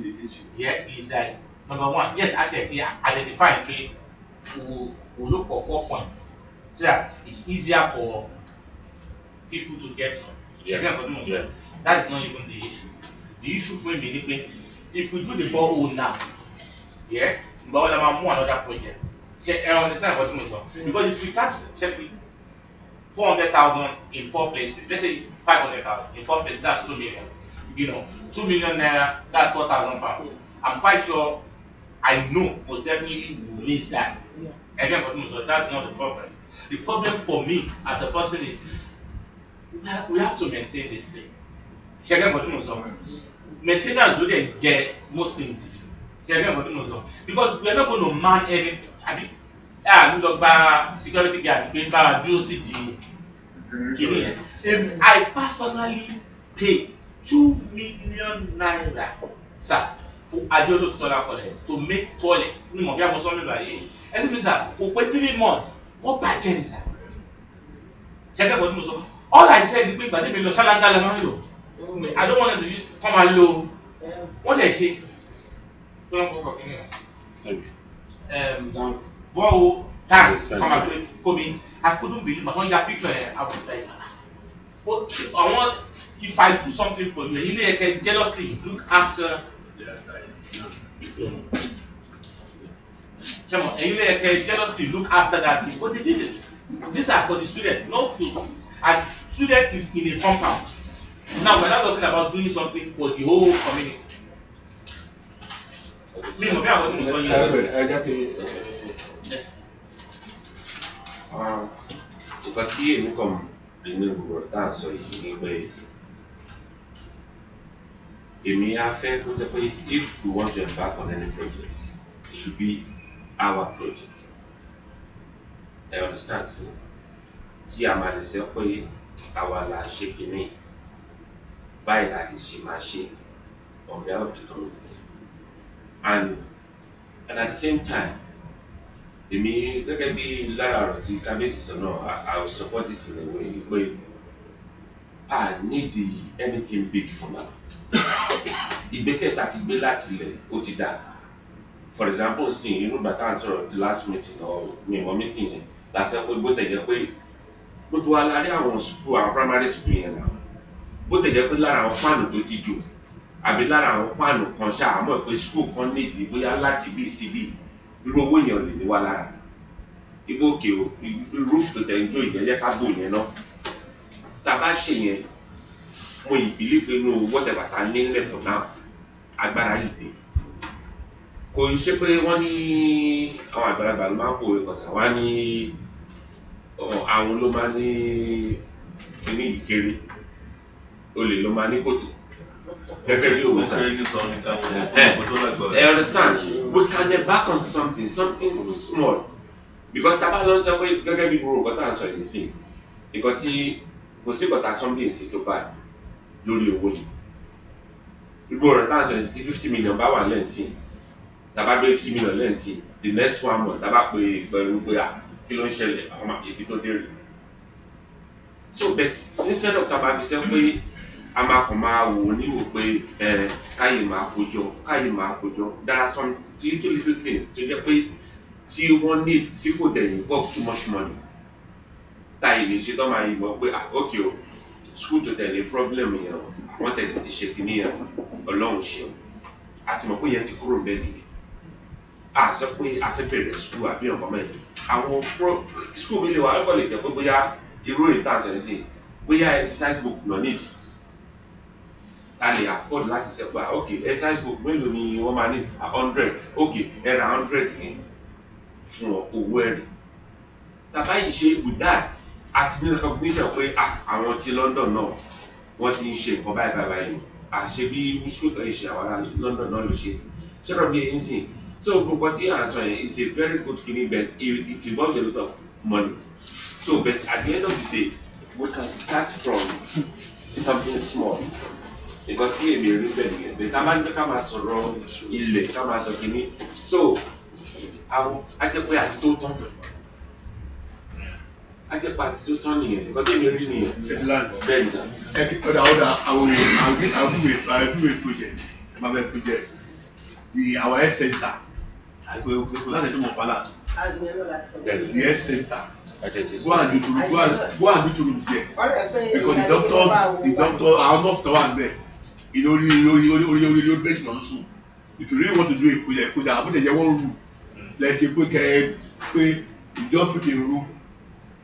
yeah, is that number one, yes, actually, identify okay, we'll look for 4 points. So that it's easier for people to get on. Yeah. That is not even the issue. The issue for me, if we do the borehole now, yeah, but I'm more another project. I understand what you mean. Because if we tax 400,000 in 4 places, let's say 500,000 in 4 places, that's 2 million. 2 million naira, that's 4,000 pounds. I'm quite sure, I know most definitely we will raise that. Again, so that's not the problem. The problem for me as a person is we have to maintain this thing. Maintenance will get most things. Because we are not going to man everything. Security guard, I personally pay 2 million naira, sir, for Adeodo Solar College to make toilets. Ní mọ̀ bí àwọn sọ́mi báyìí. Ẹ sì bí sà, kò pé 3 months, wọ́n bàjẹ́ ní sà. Ṣẹ́kẹ́ bọ̀ tí mo sọ, all I said is pé ìgbà tí mi lọ ṣáláńgá lè máa ń lò. I don't want them to use, kọ́ máa lo, wọ́n lè ṣe. Bọ́ọ̀ tank, kọ́ máa gbé kómi. I couldn't believe, but when you have picture, I was like, I want, if I do something for you, you can jealously look after. Come on, and you can jealously look after that thing, but they didn't. These are for the student, not to. And student is in a compound. Now we're not talking about doing something for the whole community. Nǹkan tí èmi kàn nínú ìgbòho tá à ń sọ yìí ni pé èmi á fẹ́ kó jẹ́ pé if we want to embark on any project it should be our project. I understand so tí a máa lè sọ pé àwa la ṣe kìíní báyìí la lè ṣe máa ṣe on behalf of the community and at the same time èmi gẹ́gẹ́ bí lára ọ̀rọ̀ tí kábíyèsí sọ náà I will support it in a way pé I need anything big for now. Ìgbésẹ̀ tá a ti gbé láti ilẹ̀ ó ti dá. For example sin inú bàtà ń sọ̀rọ̀ the last meeting or mímọ́ meeting yẹn la sọ pé bó tẹ̀jẹ́ pé gbogbo aláré àwọn school àwọn primary school yẹn náà bó tẹ̀jẹ́ pé lára àwọn páànù tó ti jò àbí lára àwọn páànù kan ṣáà mọ̀ pé school kan nídìí bóyá láti bí sí bí irú owó yẹn ò lè ní wá lára ibo òkè o roof tó tẹ̀ ń jó ìyẹn jẹ́ ká bò yẹn náà tá a bá ṣe yẹn mo ìbílẹ̀ pé inú whatever ta nílẹ̀ for now agbára yìí dé kò ń ṣe pé wọ́n ní àwọn àgbàlagbà ló máa ń pòwe kọ̀sà wá ní àwọn ló máa ní kíní ìkéré olè ló máa ní kòtò gẹ́gẹ́ bí òwe sáré ní sọ ní káwọn I understand we can embark on something small because tábà lọ sọ pé gẹ́gẹ́ bí gbogbo nǹkan tá à ń sọ yìí sí nǹkan tí kò sí kọ̀tà something sí tó báyìí lórí owó ni gbogbo ọ̀rọ̀ tá à ń sọ yìí sí 50 million bá wà lẹ́yìn sí tàbá gbé 50 million lẹ́yìn sí the next 1 month tàbá pé pẹ̀lú pé kí ló ń ṣẹlẹ̀ àwọn ibi tó dé rè so but instead of tàbá fi sẹ́ pé a máa kàn máa wò níwò pé káyè máa kójọ there are some little things tó jẹ́ pé tí wọ́n need tí kò dẹ̀ involve too much money táyì lè ṣe tó máa yìnbọn pé ok o school tó tẹ̀lé problem yẹn wọ́n tẹ̀lé ti ṣe kìíní yẹn ọlọ́run ṣeun àti mọ̀ pé yẹn ti kúrò bẹ́ẹ̀ nìyẹn a sọ pé a fẹ́ bẹ̀rẹ̀ school àbí ọ̀pọ̀ mẹ́rin àwọn school mi lè wà lọ́kọ̀ lè jẹ́ pé bóyá irú ìtànsẹ̀ sí bóyá exercise book náà need ta lè afford láti ṣe pé ok exercise book mélòó ni wọ́n máa ní 100 ok ẹ ra 100 yẹn fún owó ẹ̀rì tàbá yìí ṣe with that àti ní recognition pé àwọn ti London náà wọ́n ti ń ṣe nǹkan báyìí àṣẹ bí school tó ń ṣe àwọn ará London náà ló ṣe ṣọ́dọ̀ bí ẹ̀yìn sìn so gbogbo tí à ń sọ yẹn is a very good kidney bet it involves a lot of money so but at the end of the day we can start from something small nǹkan tí èmi rí bẹ́ẹ̀ nìyẹn bẹ́ẹ̀ tá a máa ń gbé ká máa sọ̀rọ̀ ilẹ̀ ká máa sọ kìíní so àwọn ajẹ́pẹ́ àti tó tán ajẹ́pẹ́ àti tó tán nìyẹn nǹkan tí èmi rí nìyẹn bẹ́ẹ̀ ni sà. ọ̀dà àwọn àdúgbò project ẹ̀ma project our health center àgbẹ̀ láti ẹ̀dùn mọ̀ palace the health center go and do to room there because the doctor our nurse tó wà níbẹ̀ orí bẹ́ẹ̀ni lọ́dún sùn if you really want to do a project àbújá one room let's say pé you just put a room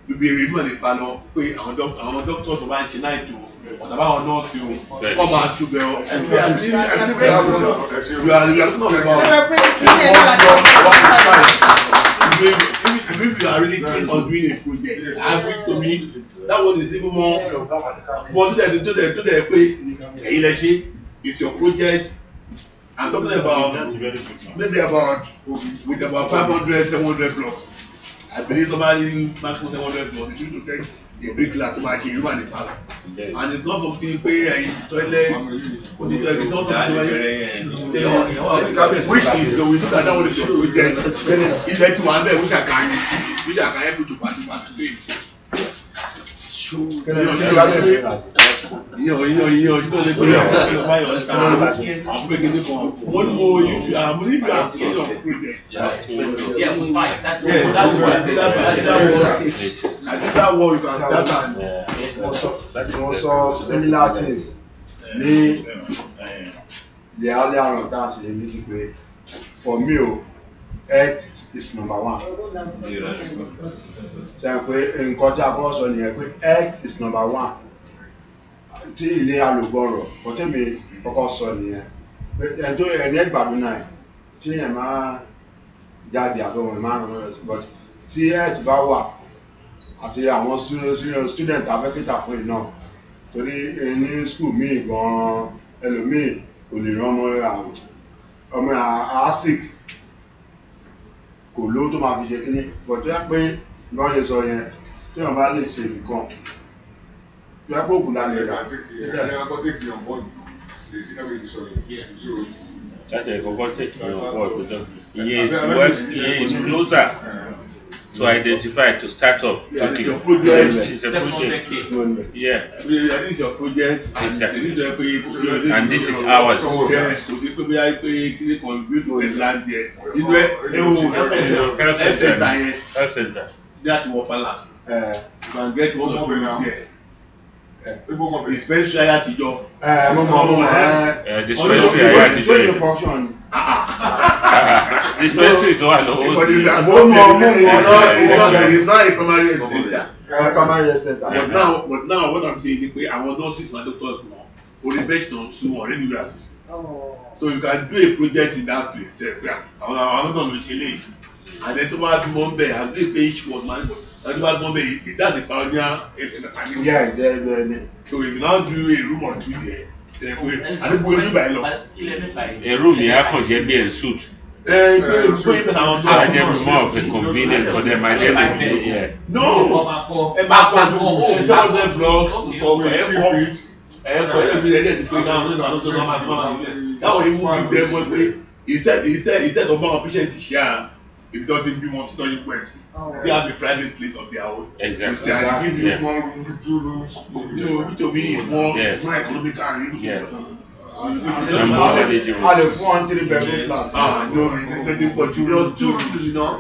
bíbí èrè náà nípa lọ pé àwọn doctor tó bá ń ṣe náà ètò ọ̀tàbá àwọn nọ́ọ̀sì o wọ́n máa ṣubẹ̀ ọ ẹgbẹ́ àti ẹgbẹ́ àwọn náà if you are really keen on doing a project agree to me that one is even more tó dẹ̀ pé èyí lẹ ṣe it's your project I'm talking about maybe about with about 500-700 blocks. I believe somebody maximum 700 blocks. You need to take a bricklayer tó máa ṣe irú àní pàlọ́ and it's not something pé toilet oníjọ it's not something which is we look at that one is your project ilẹ̀ tí wọ́n á bẹ̀ which I can help you to participate. Ìyẹn ojú tó lè gbé ọ̀rọ̀ báyọ̀ ọ̀sán àwọn gbẹ̀gẹ̀dẹ̀ kan wọ́n ní mo ní bí àkíyèsí of project. Yeah, we fight. That's Yeah, that's why I did that work you can start and wọ́n sọ similar things ní the earlier on that ṣe ní ti pé for me o health is number one. Ṣé pé nǹkan tí a kọ́ sọ nìyẹn pé health is number one. Tí ilé alògbọ̀rọ̀ kò tẹ́mi kọ́kọ́ sọ nìyẹn pé ẹjọ́ ẹni ẹgbàdún náà tí èèyàn máa jáde àbẹ̀wọ̀n máa ràn lọ́wọ́ but tí health bá wà àti àwọn student afẹ́kítà fún iná torí ní school míì gan ẹlòmíì kò lè rán ọmọ asic kò lówó tó máa fi ṣe kíní but tó yẹ pé lọ́ọ́ ṣe sọ yẹn tí wọ́n bá lè ṣe nǹkan tó yẹ pé òkú lálẹ́ rà That's a contact because he is closer to identify to start up. Yeah, Okay. it's your project. It's a project. Yeah. This is your project Exactly. and And this is ours. Yes, to see people like they contribute to the land there. You know, Health center. Health center. that will balance. You can get one or two there. Dispensary àtijọ́. Dispensary ayé àtijọ́ function. Dispensary tó wà lọ́wọ́ sí. It's not a primary health center. Primary health center. But now what I'm saying is pé àwọn nurses and doctors wọn orí bench náà sún wọn ready to assist. So you can do a project in that place. Àwọn náà ló ṣe léyìí. And then tó bá bímọ ń bẹ̀ and do a page was man. That's the pioneer. Yeah. So if you now do a room or two there, I think we'll do by law. A room here can get me a suit. I just more of a convenience for them. I get it. Yeah. No. That way you move them one way. He said about patient share. If it doesn't be more study question, they have a private place of their own. Exactly. They give you more room, 2 rooms. You know, which to me is more economical and Yeah. I'm more eligible. A lè fún wọn 3 bedroom flat. No, it's nothing but you don't 2 rooms, you know.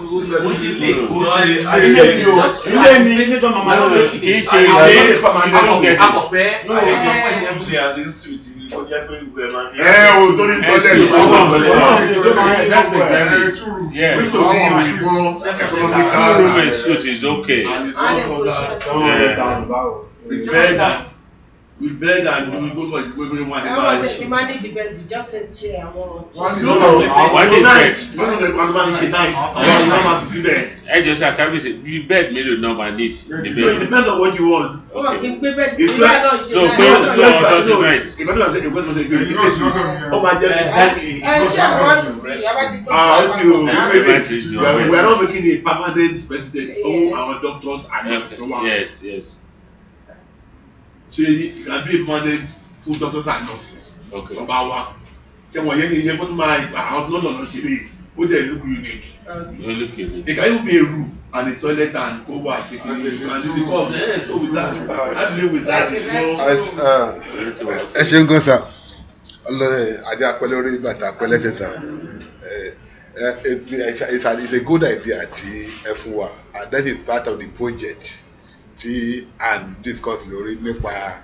Ilé ni tó máa lọ lókè. Kì í ṣe ilé ìdánwò gẹ̀ẹ́sì. That's exactly. Yeah. 2 room and suite is okay. We beg and we go for the one. The money depends. Just a chair. One night. I just have to say the bed made a number needs the It bed. depends on what you want. Okay. We are not making a permanent residence. Our doctors and Yes. So you can be a permanent full doctors and nurses. Okay. Number one. Say what you want to my house not would they look unique. It can even be a room and a toilet and go back and because so with that. I deal with that. Ẹ ṣeun gan sa ọlọrẹ adé apẹlẹ orí bàtà apẹlẹ tẹsán it's a good idea tí ẹ fún wa and that is part of the project tí and discuss lórí nípa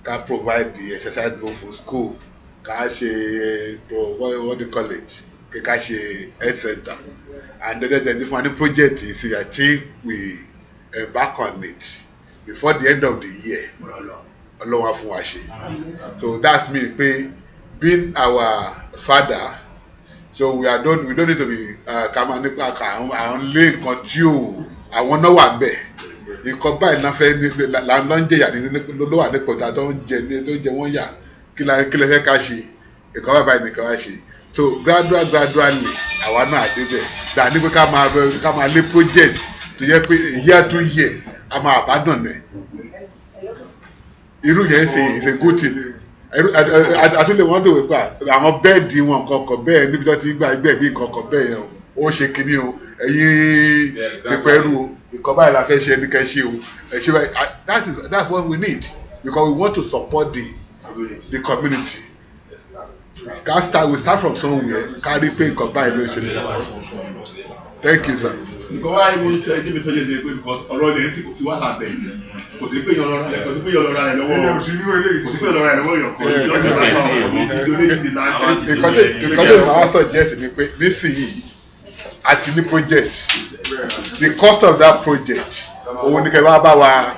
ká provide the exercise book for school ká ṣe what do you call it ká ṣe health center and then the funny project is I think we embark on it before the end of the year ọlọ́wọ́ fún wa ṣe so that's me pé being our father so we don't need to be kama nípa àwọn lé nǹkan tí ò àwọn náà wà bẹ́ẹ̀ nǹkan báyìí náà fẹ́ ló ń jẹyà ló wà nípò tá tó ń jẹ wọ́n yà kí lè fẹ́ ká ṣe nǹkan báyìí nìkan wá ṣe so gradually àwa náà àti bẹ́ẹ̀ dà ní pé ká máa lé project tó yẹ pé year to year a máa abandon ẹ̀ irú yẹn is a good thing àtúndì wọn tó wí pa àwọn bẹ́ẹ̀dì wọn kankan bẹ́ẹ̀ níbi tó ti gba ẹgbẹ́ bí kankan bẹ́ẹ̀ yẹn ó ṣe kinní o ẹ̀yin pípẹ́rù o ìkọ́ báyìí la fẹ́ ṣe ẹni kẹ́ ṣe o ẹ̀ ṣe báyìí that's what we need because we want to support the community. We start from somewhere carry pay nǹkan báyìí ló ń ṣẹlẹ̀. Thank you sir. Nǹkan wáyé mo ṣe ẹni mi sọ́jọ́ ṣe pé ọ̀rọ̀ ilẹ̀ ti kò sí wàhálà bẹ̀ kò sí pé yọ̀ọ̀lọ́ra rẹ̀ lọ́wọ́ kò sí pé yọ̀ọ̀lọ́ra rẹ̀ lọ́wọ́ yọ̀ọ̀kọ́ nǹkan tó máa suggest ni pé nísìnyìí àti ní project the cost of that project òun ni kẹ́ bá wa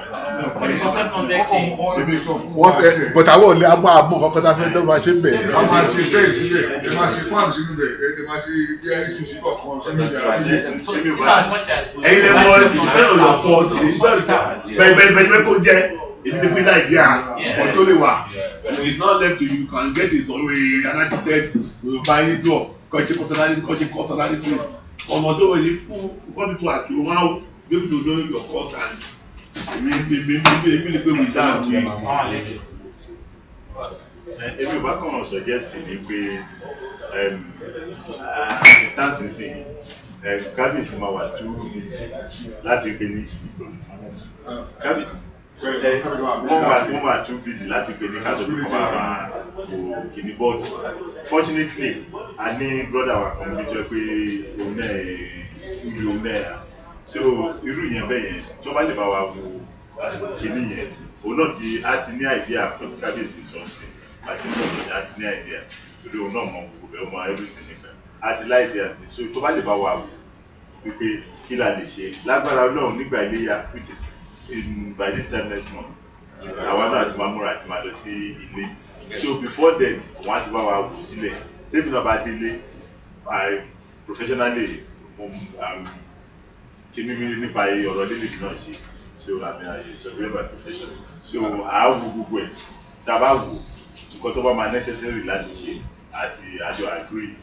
wọ́n fẹ́ but àwọn olè àmọ́ kankan tá a fẹ́ tó máa ṣe bẹ́ẹ̀. a máa ṣe bẹ́ẹ̀ síbẹ̀ ẹ máa ṣe fáàmù sínú bẹ̀ ẹ máa ṣe bí ẹ ṣe sí kọ̀ọ̀kan sínú bẹ̀. ẹ̀yin lè mọ ìgbẹ́ ọ̀yọ̀ pọ̀ bẹ́ẹ̀ kó jẹ́ èmi ti fún idea ọ̀ tó lè wà it's not left to you can get it sọ̀rọ̀ an architect buying job kọ́ṣe personality ọmọ tó wọ̀ yìí kọ́ bí tó àti wọn á be able to know your cost and èmi lè pé we down we. èmi ò bá kàn suggest ni pé instance sí kábíyèsí máa wà too easy láti gbé ní kábíyèsí wọ́n máa too busy láti gbé ní káṣọ bí wọ́n máa kò kìíní but fortunately a ní brother wa kan bí jẹ́ pé òun náà so irú yẹn bẹ́ẹ̀ yẹn tó bá lè bá wa wo kìíní yẹn òun náà a ti ní idea fún ti kábíyèsí sọ́ọ̀sì àti nígbà tó a ti ní idea torí òun náà mọ gbogbo ẹ̀ mọ everything nípa a ti lá idea sí so tó bá lè bá wa wò wípé kí la lè ṣe lágbára Ọlọ́run nígbà iléyá which is by this time next month àwa náà ti máa múra àti máa lọ sí ilé so before then wọ́n á ti bá wa wò sílẹ̀ tẹ́bí náà bá délé professionally kìíní mi nípa ọ̀rọ̀ lílì náà ṣe so àmì àyè survey by profession so àáwò gbogbo ẹ̀ tá a bá wò nǹkan tó bá máa necessary láti ṣe àti àjọ agree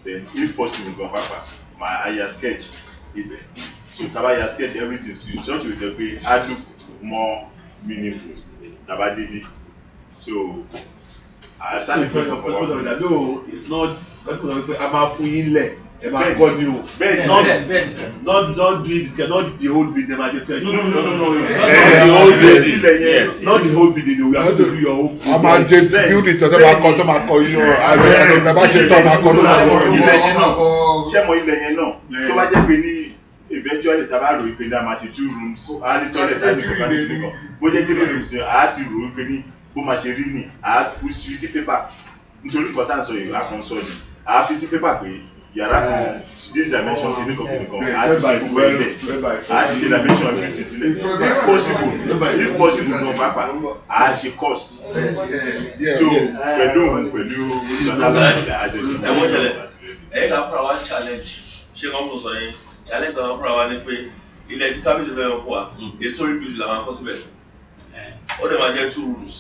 then if possible gan pàpà máa àyà sketch ibẹ̀ so tá a bá ya sketch everything so you sort of jẹ́ pé á look more meaningful tá a bá délé so àṣà ìfẹ́ ọ̀pọ̀lọpọ̀ ìdádó is not gbọ́dọ̀ pé a máa fún yín lẹ̀ ẹ máa kọ́ ni o not do it cannot the whole building ma just tell you no the whole building yes not the whole building o we have to do your own a máa jẹ building tó máa kọ yín o àti bàbá ṣe tọ́ máa kọ ló máa kọ yín o. ṣé mo ilẹ̀ yẹn náà tó bá jẹ́ pé ní eventually tá a bá rò wípé ní a máa ṣe 2 rooms a ní toilet a ní kọ́kọ́ ní kíníkan bó jẹ́ 3 rooms a ti rò wípé ní bó máa ṣe rí ni a kú sí paper nítorí nǹkan tá à ń sọ yìí a kàn sọ ni a fi sí paper pé yàrá kan this dimension kìíní kan a ti ṣe gbogbo ilẹ̀ a ti ṣe dimension everything sílẹ̀ if possible no papa a ṣe cost so pẹ̀lú ìsọ̀nà àjọṣe. ẹ wọ́n ṣẹlẹ̀ ẹ̀yẹ́ ká fúnra wa challenge ṣé wọ́n mú sọ yẹn challenge kan fúnra wa ni pé ilẹ̀ tí kábíyèsí fẹ́ fún wa a story building làwọn akọ́ síbẹ̀ ó dẹ̀ máa jẹ́ 2 rooms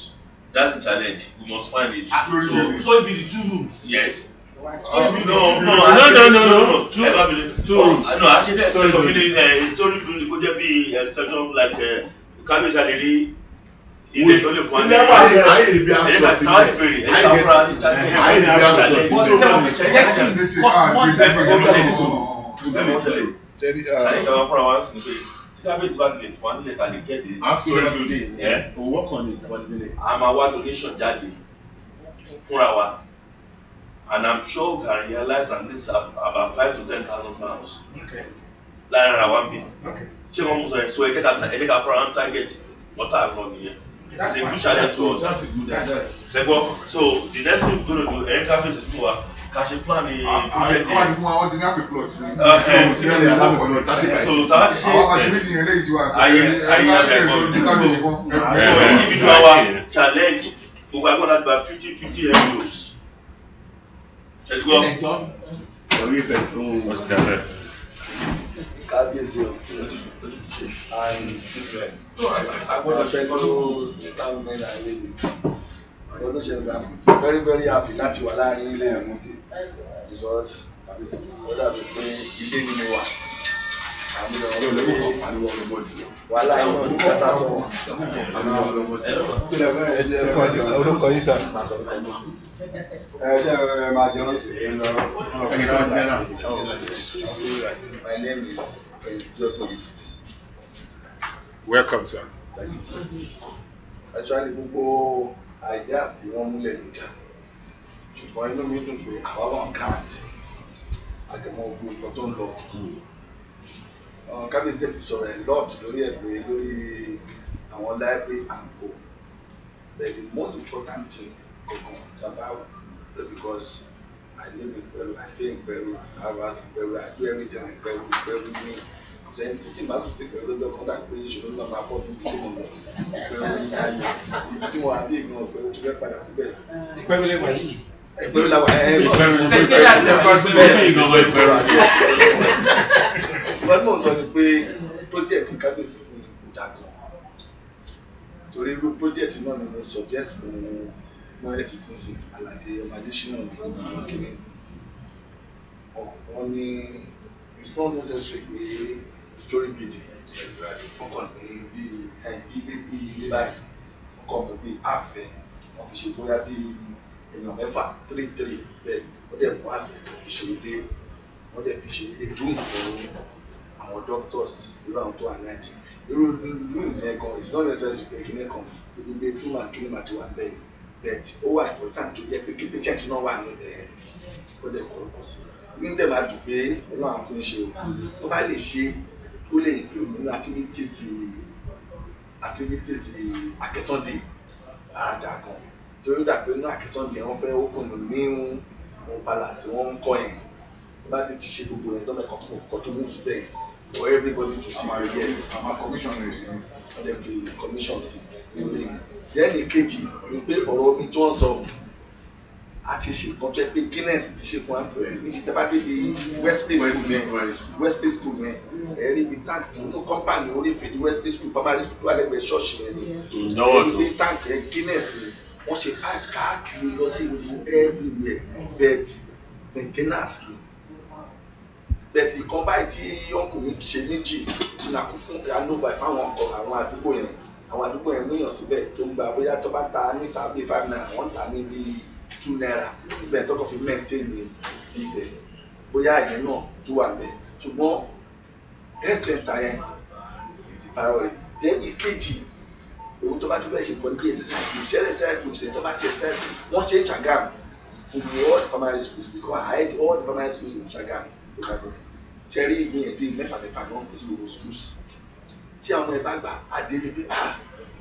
that's the challenge we must find it. So it be the 2 rooms. Yes. No. 2 rooms. No, actually, that's a story building could just be a section like Kabi Salary. Ilé tó lè fún wa ní ẹ̀ka táwọn ìbéèrè ẹ̀ka fúnra ti challenge. Challenge àwọn fúnra wa sì ń pè tí kábíyèsí bá ti lè fún wa nílẹ̀ ta lè gẹ́tì story building. A máa wá donation jáde fúnra wa. And I'm sure we can realize at least about 5,000 to 10,000 pounds. Okay. Láàrin ara wa ń bì. Ṣé wọ́n mú sọ yẹn? So ẹ jẹ́ ká fọ́ra ń target wọ́n tà lọ nìyẹn. It's a good challenge to us. Ṣẹ́gbọ́n, so the next thing we're gonna do, ẹ̀yìn ká fèsì fún wa, ká ṣe plan ní project yẹn. Àwọn fún wa wọ́n ti ní àpè plot. So tàbá ti ṣe ayé abẹ́kọ̀. So individual wa challenge, gbogbo àgbọ̀n láti gba 50 euros. Orí ìfẹ́ tó ń wọ́n ti dábẹ́. Kábíyèsí o. Agbọ́dọ̀ fẹ́ ló táwọn mẹ́rin ayé yìí. Àwọn olóṣèlú gbà very very happy láti wà láàrin ilé ẹ̀mú tí because ó dàbí pé ilé ni mo wà wàhálà iná ní kásá sọ orúkọ yìí sá. My name is Diotolis. Welcome, sir. Thank you, sir. Actually, gbogbo ideas tí wọ́n múlẹ̀ ló jà. Ṣùgbọ́n inú mi dùn pé àwa wà grand. Àtẹ̀mọ́ gbogbo nǹkan tó ń lọ. Kábíyèsí ti sọ̀rọ̀ a lot lórí ẹ̀pẹ́ lórí àwọn library and co. But the most important thing kankan tabawo because I live in Peru, I stay in Peru, I have house in Peru, I do everything in Peru, Peru me. Then títí máa sì sí Peru lọ́jọ́ kan dà pé ìṣòro náà máa fọ́ mi bí mo lọ. Peru ní ayọ̀, ibi tí mo wà bí ìgbìmọ̀ Peru tó fẹ́ padà síbẹ̀. Ìpẹ́rù lè wà yìí. Ìpẹ́rù la wà wọ́n mọ̀ sọ ni pé project kábíyèsí fún ìdàgbọ́ torí irú project náà ni mo suggest fún ìmọ̀lẹ́ tí kò sí Aládé ọmọ Adésínà ní kíní wọ́n ní it's not necessary pé story building ọkàn ní bí ilé báyìí ọkàn mọ̀ bí àfẹ́ wọ́n fi ṣe bóyá bí èèyàn mẹ́fà 3 bẹ́ẹ̀ wọ́n dẹ̀ fún àfẹ́ tó fi ṣe ilé wọ́n dẹ̀ fi ṣe room fún àwọn doctors irú àwọn tó wà 90 irú rooms yẹn gan it's not necessary pé kíní kan ibi bedroom and kíní máa ti wà bẹ́ẹ̀ ni but ó wà important tó jẹ́ pé kí patient náà wà nínú ẹ̀ ó dẹ̀ kọ́ ọ̀pọ̀ sí inú dẹ̀ máa dùn pé ọlọ́run àfún ṣe o tó bá lè ṣe ó lè include nínú activities Akẹ́sàndé àdàgàn torí ó dà pé nínú Akẹ́sàndé wọ́n fẹ́ open new palace wọ́n ń kọ́ yẹn bá ti ṣe gbogbo rẹ̀ tó mẹ́kọ̀ọ́ kọ́ tó mú síbẹ̀ for everybody to see the yes àwọn commission rẹ̀ sí wọ́n dẹ̀ fi commission sí nílé yẹn then ìkejì ni pé ọ̀rọ̀ omi tí wọ́n sọ àti ṣe nǹkan tó yẹ pé Guinness ti ṣe fún àpò ẹ̀ níbi tí a bá débi Westfield school yẹn ẹ̀rí ibi táǹkì nínú company orí fìdí Westfield school primary school tó wà lẹ́gbẹ̀ẹ́ ṣọ́ọ̀ṣì yẹn ni ibi táǹkì yẹn Guinness ni wọ́n ṣe káàkiri lọ sí gbogbo everywhere but maintenance ni but ìkan báyìí tí ọkùnrin ṣe méjì jìnnàkú fún anova fáwọn ọkọ àwọn àdúgbò yẹn múyàn síbẹ̀ tó ń gba bóyá tó bá ta níta bíi 5 naira wọ́n ta ní bíi 2 naira ibẹ̀ tó kàn fi maintain ní ibẹ̀ bóyá ìyẹn náà tó wà bẹ́ẹ̀ ṣùgbọ́n health center yẹn is the priority then ìkejì òun tó bá tó bẹ́ẹ̀ ṣe pọ̀ níbi exercise group ṣe exercise group ṣe tó bá ṣe exercise wọ́n ṣe Ṣàgámù fún all the primary schools because I had all the primary schools in Ṣàgámù local government ṣẹ́rí ìgbìyànjú bíi mẹ́fà náà sí gbogbo schools tí àwọn ẹ̀ bá gbà á dé ní pé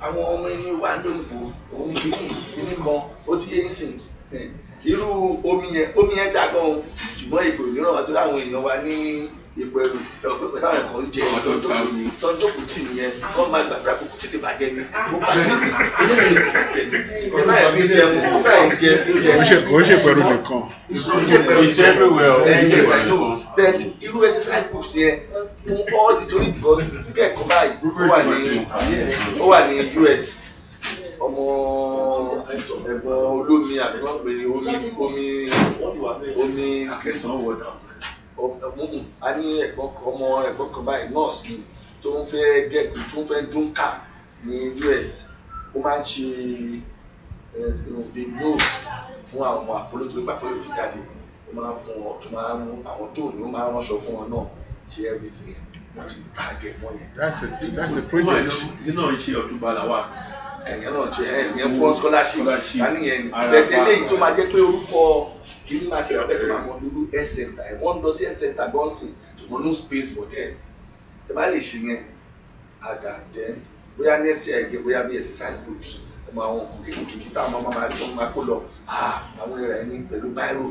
àwọn ọmọ ẹni wà lóyìnbó òun kìíní kan ó ti yé ń sìn irú omi yẹn dá gan ṣùgbọ́n ìbò ìríràn wa tó láwọn èèyàn wa ní Ìpẹ̀rù pẹ̀pẹ̀ táwọn ẹ̀kọ́ ń jẹ tọ́jọ́kù tì nìyẹn wọ́n máa gbàgbà kókó tètè bàjẹ́ ni ó bàjẹ́ ni ẹ̀ láyà bí jẹun ó báyìí jẹ ó ṣe Ìpẹ̀rù nìkan. It's everywhere. But irú exercise books yẹn fún all the story because nígbà ẹ̀kọ́ báyìí ó wà ní US ọmọ ẹ̀gbọ́n olómi àbíwọ́pẹ̀ omi Akẹ́sàn wọ̀dà a ní ẹ̀gbọ́n kan báyìí nurse ni tó ń fẹ́ gẹ̀ẹ́gbẹ̀ tó ń fẹ́ dún ká ní US ó máa ń ṣe big nose fún àwọn ọmọ Apollo tó gbà fún ìfi jáde ó máa ń fún wọn tó máa ń àwọn tó ní ó máa ń ránṣọ fún wọn náà ṣe everything wọ́n ti target wọ́n yẹn. That's a project. nínú ìṣe ọdún balawa ẹ̀yẹ́ náà jẹ́ ẹ̀yẹ́ fún scholarship láníyẹn ni bẹ̀tẹ̀ eléyìí tó máa jẹ́ pé orúkọ kìíní máa tẹ̀lé ọ̀bẹ tó máa mọ nínú health center ẹ̀ wọ́n lọ sí health center gbọ́nsì ṣùgbọ́n no space for them tẹ bá lè ṣe yẹn àgbà then bóyá next year ẹgbẹ́ bóyá bí exercise groups ọmọ àwọn òkú kékeré táwọn ọmọ máa rí wọn máa kó lọ àwọn ẹ̀rọ ẹni pẹ̀lú báírò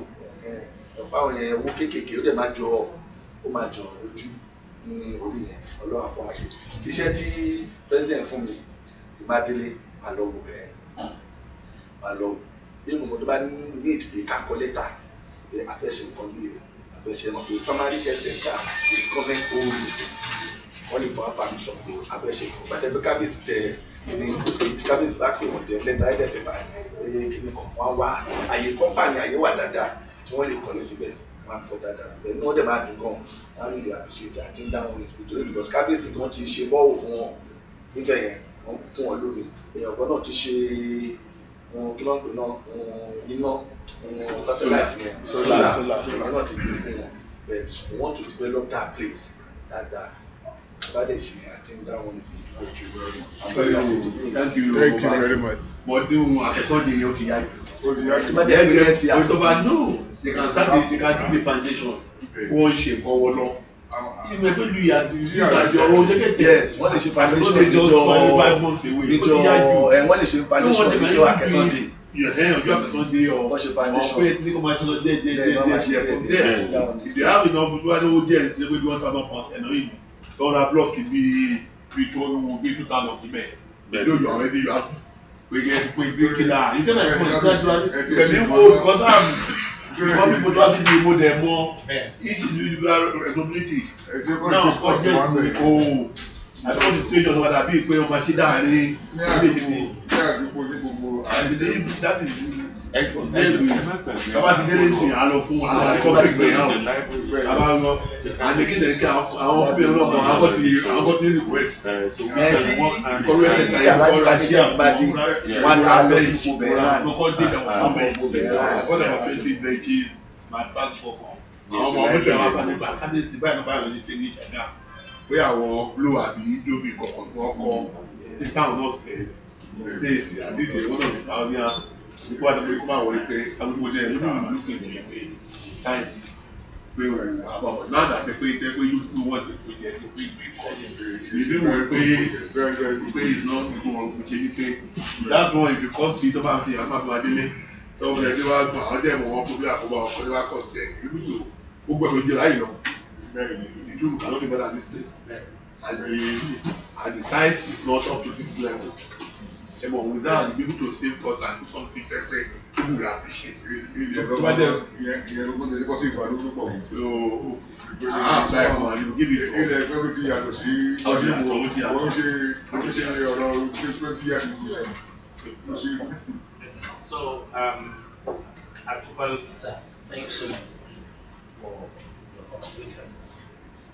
ọ̀pá àwọn yẹn owó kékeré ó dẹ̀ máa jọ ojú ní orí yẹn ọlọ́run àfọwọ́ṣe iṣẹ́ tí president fún mi ti máa délé máa lọ wò bẹ́ẹ̀ máa lọ bí nǹkan tó bá ní ìdìbò kakọ lẹ́tà pé àfẹ́ṣe nǹkan bí àfẹ́ṣe náà pé primary health center is government owned district wọ́n lè fún wa permission pé àfẹ́ṣe nǹkan gbàtẹ́ pé kábíyèsí tẹ ní kòsí tí kábíyèsí bá pè wọ́n tẹ lẹ́tà ẹ̀dẹ̀ pé báyìí pé kíni kan wọ́n wá àyè company àyè wà dáadáa tí wọ́n lè kọ́lé síbẹ̀ máa kọ́ dáadáa síbẹ̀ ní wọ́n dẹ̀ máa dùn gan wọ́n lè appreciate àti ń dá wọn lóṣù tó lórí because kábíyèsí kan ti ṣe bọ́ọ̀wù fún wọn níbẹ̀ yẹn wọ́n fún wọn lómi èèyàn kan náà ti ṣe kí ló ń pè náà iná satellite yẹn solar èèyàn náà ti gbé fún wọn but we want to develop that place dáadáa bá dẹ̀ ṣe àti ń dá wọn lóṣù. Thank you very much. But do akẹ́kọ̀ọ́ yẹn o ti yá jù. Tó bá no they can start they can do the foundation wọ́n ṣe kọ́wọ́ lọ. Ìgbẹ́ tó lu ìyàjọ ọ̀rọ̀ jẹ́gẹ́tẹ̀. Yes, wọ́n lè ṣe foundation níjọ́ wọ́n lè ṣe foundation níjọ́ akẹ́sọ́ndé. Ọjọ́ akẹ́sọ́ndé ọ̀pẹ́ tí kò máa ṣe lọ díẹ̀. If they have enough people who know díẹ̀ ṣe pé bí 1,000 pounds ẹ̀nà yìí lọ́ra blọọkì bíi 2,000 síbẹ̀. Yóò yọ àwọn ẹbí yọ àpò. Pé kílà ìkẹ́nà ẹ̀kọ́ ìdájọ́ pẹ̀lú wo because because people tó wá sí ní ìbò dẹ̀ mọ́ each individual responsibility now ọjọ́ ìgbò I don't want the situation to whether bí pé ọmọ ṣe dáhà ní ilé ìdíje I believe that is kaba ti délé sí àlọ́ fún àwọn public gbẹ̀yàwó kaba lọ and again there are àwọn people náà mọ àwọn got ní request ẹtí ìkọ̀rọ̀ ẹ̀ka yàrá ìbàdíjà ìbàdí wọn á lọ sí ipò bẹ̀rẹ̀ náà lọ́kọ́ dé àwọn ọmọ ipò bẹ̀rẹ̀ náà wọ́n dẹ̀ wọ́n 20 benches my passport kan àwọn ọmọ ọmọ ìjọba bá nípa kábíyèsí báyìí báyìí ní tẹ́lẹ̀ ìṣàgá pé àwọn glo àbí dóbi kọ̀ọ̀kan tí wọ́n kọ́ ní táwọn náà ṣe èsì àdíje wọn náà nípa ní nípa àti pé kó máa wọlé pé alùpùpù jẹ́ ìlú ìlú kejì pé times pé òun àbáwọ̀ náà dàbí pé iṣẹ́ pé yóò tó wọ́n ti tó jẹ́ tó pé ìgbé kọ́ ìlú wọn pé ìná ti kó wọn kò ṣe ní pé dáàbò ìfikọ́sì tó bá fi àwọn àbúrò adélé tó wọlé ẹni wá gbọ́n àwọn dẹ̀ wọ́n kó bí àkóbá ọkọ̀ ní wá kọ̀ tẹ̀ ìlú tó ó gbọ́dọ̀ jẹ́ láyé lọ ìlú cannot be better than this place and the size is not up to this level. But without be able to save cost and do something that people will appreciate. So, I apply for you give you the So, sir, thank you so much for your conversation.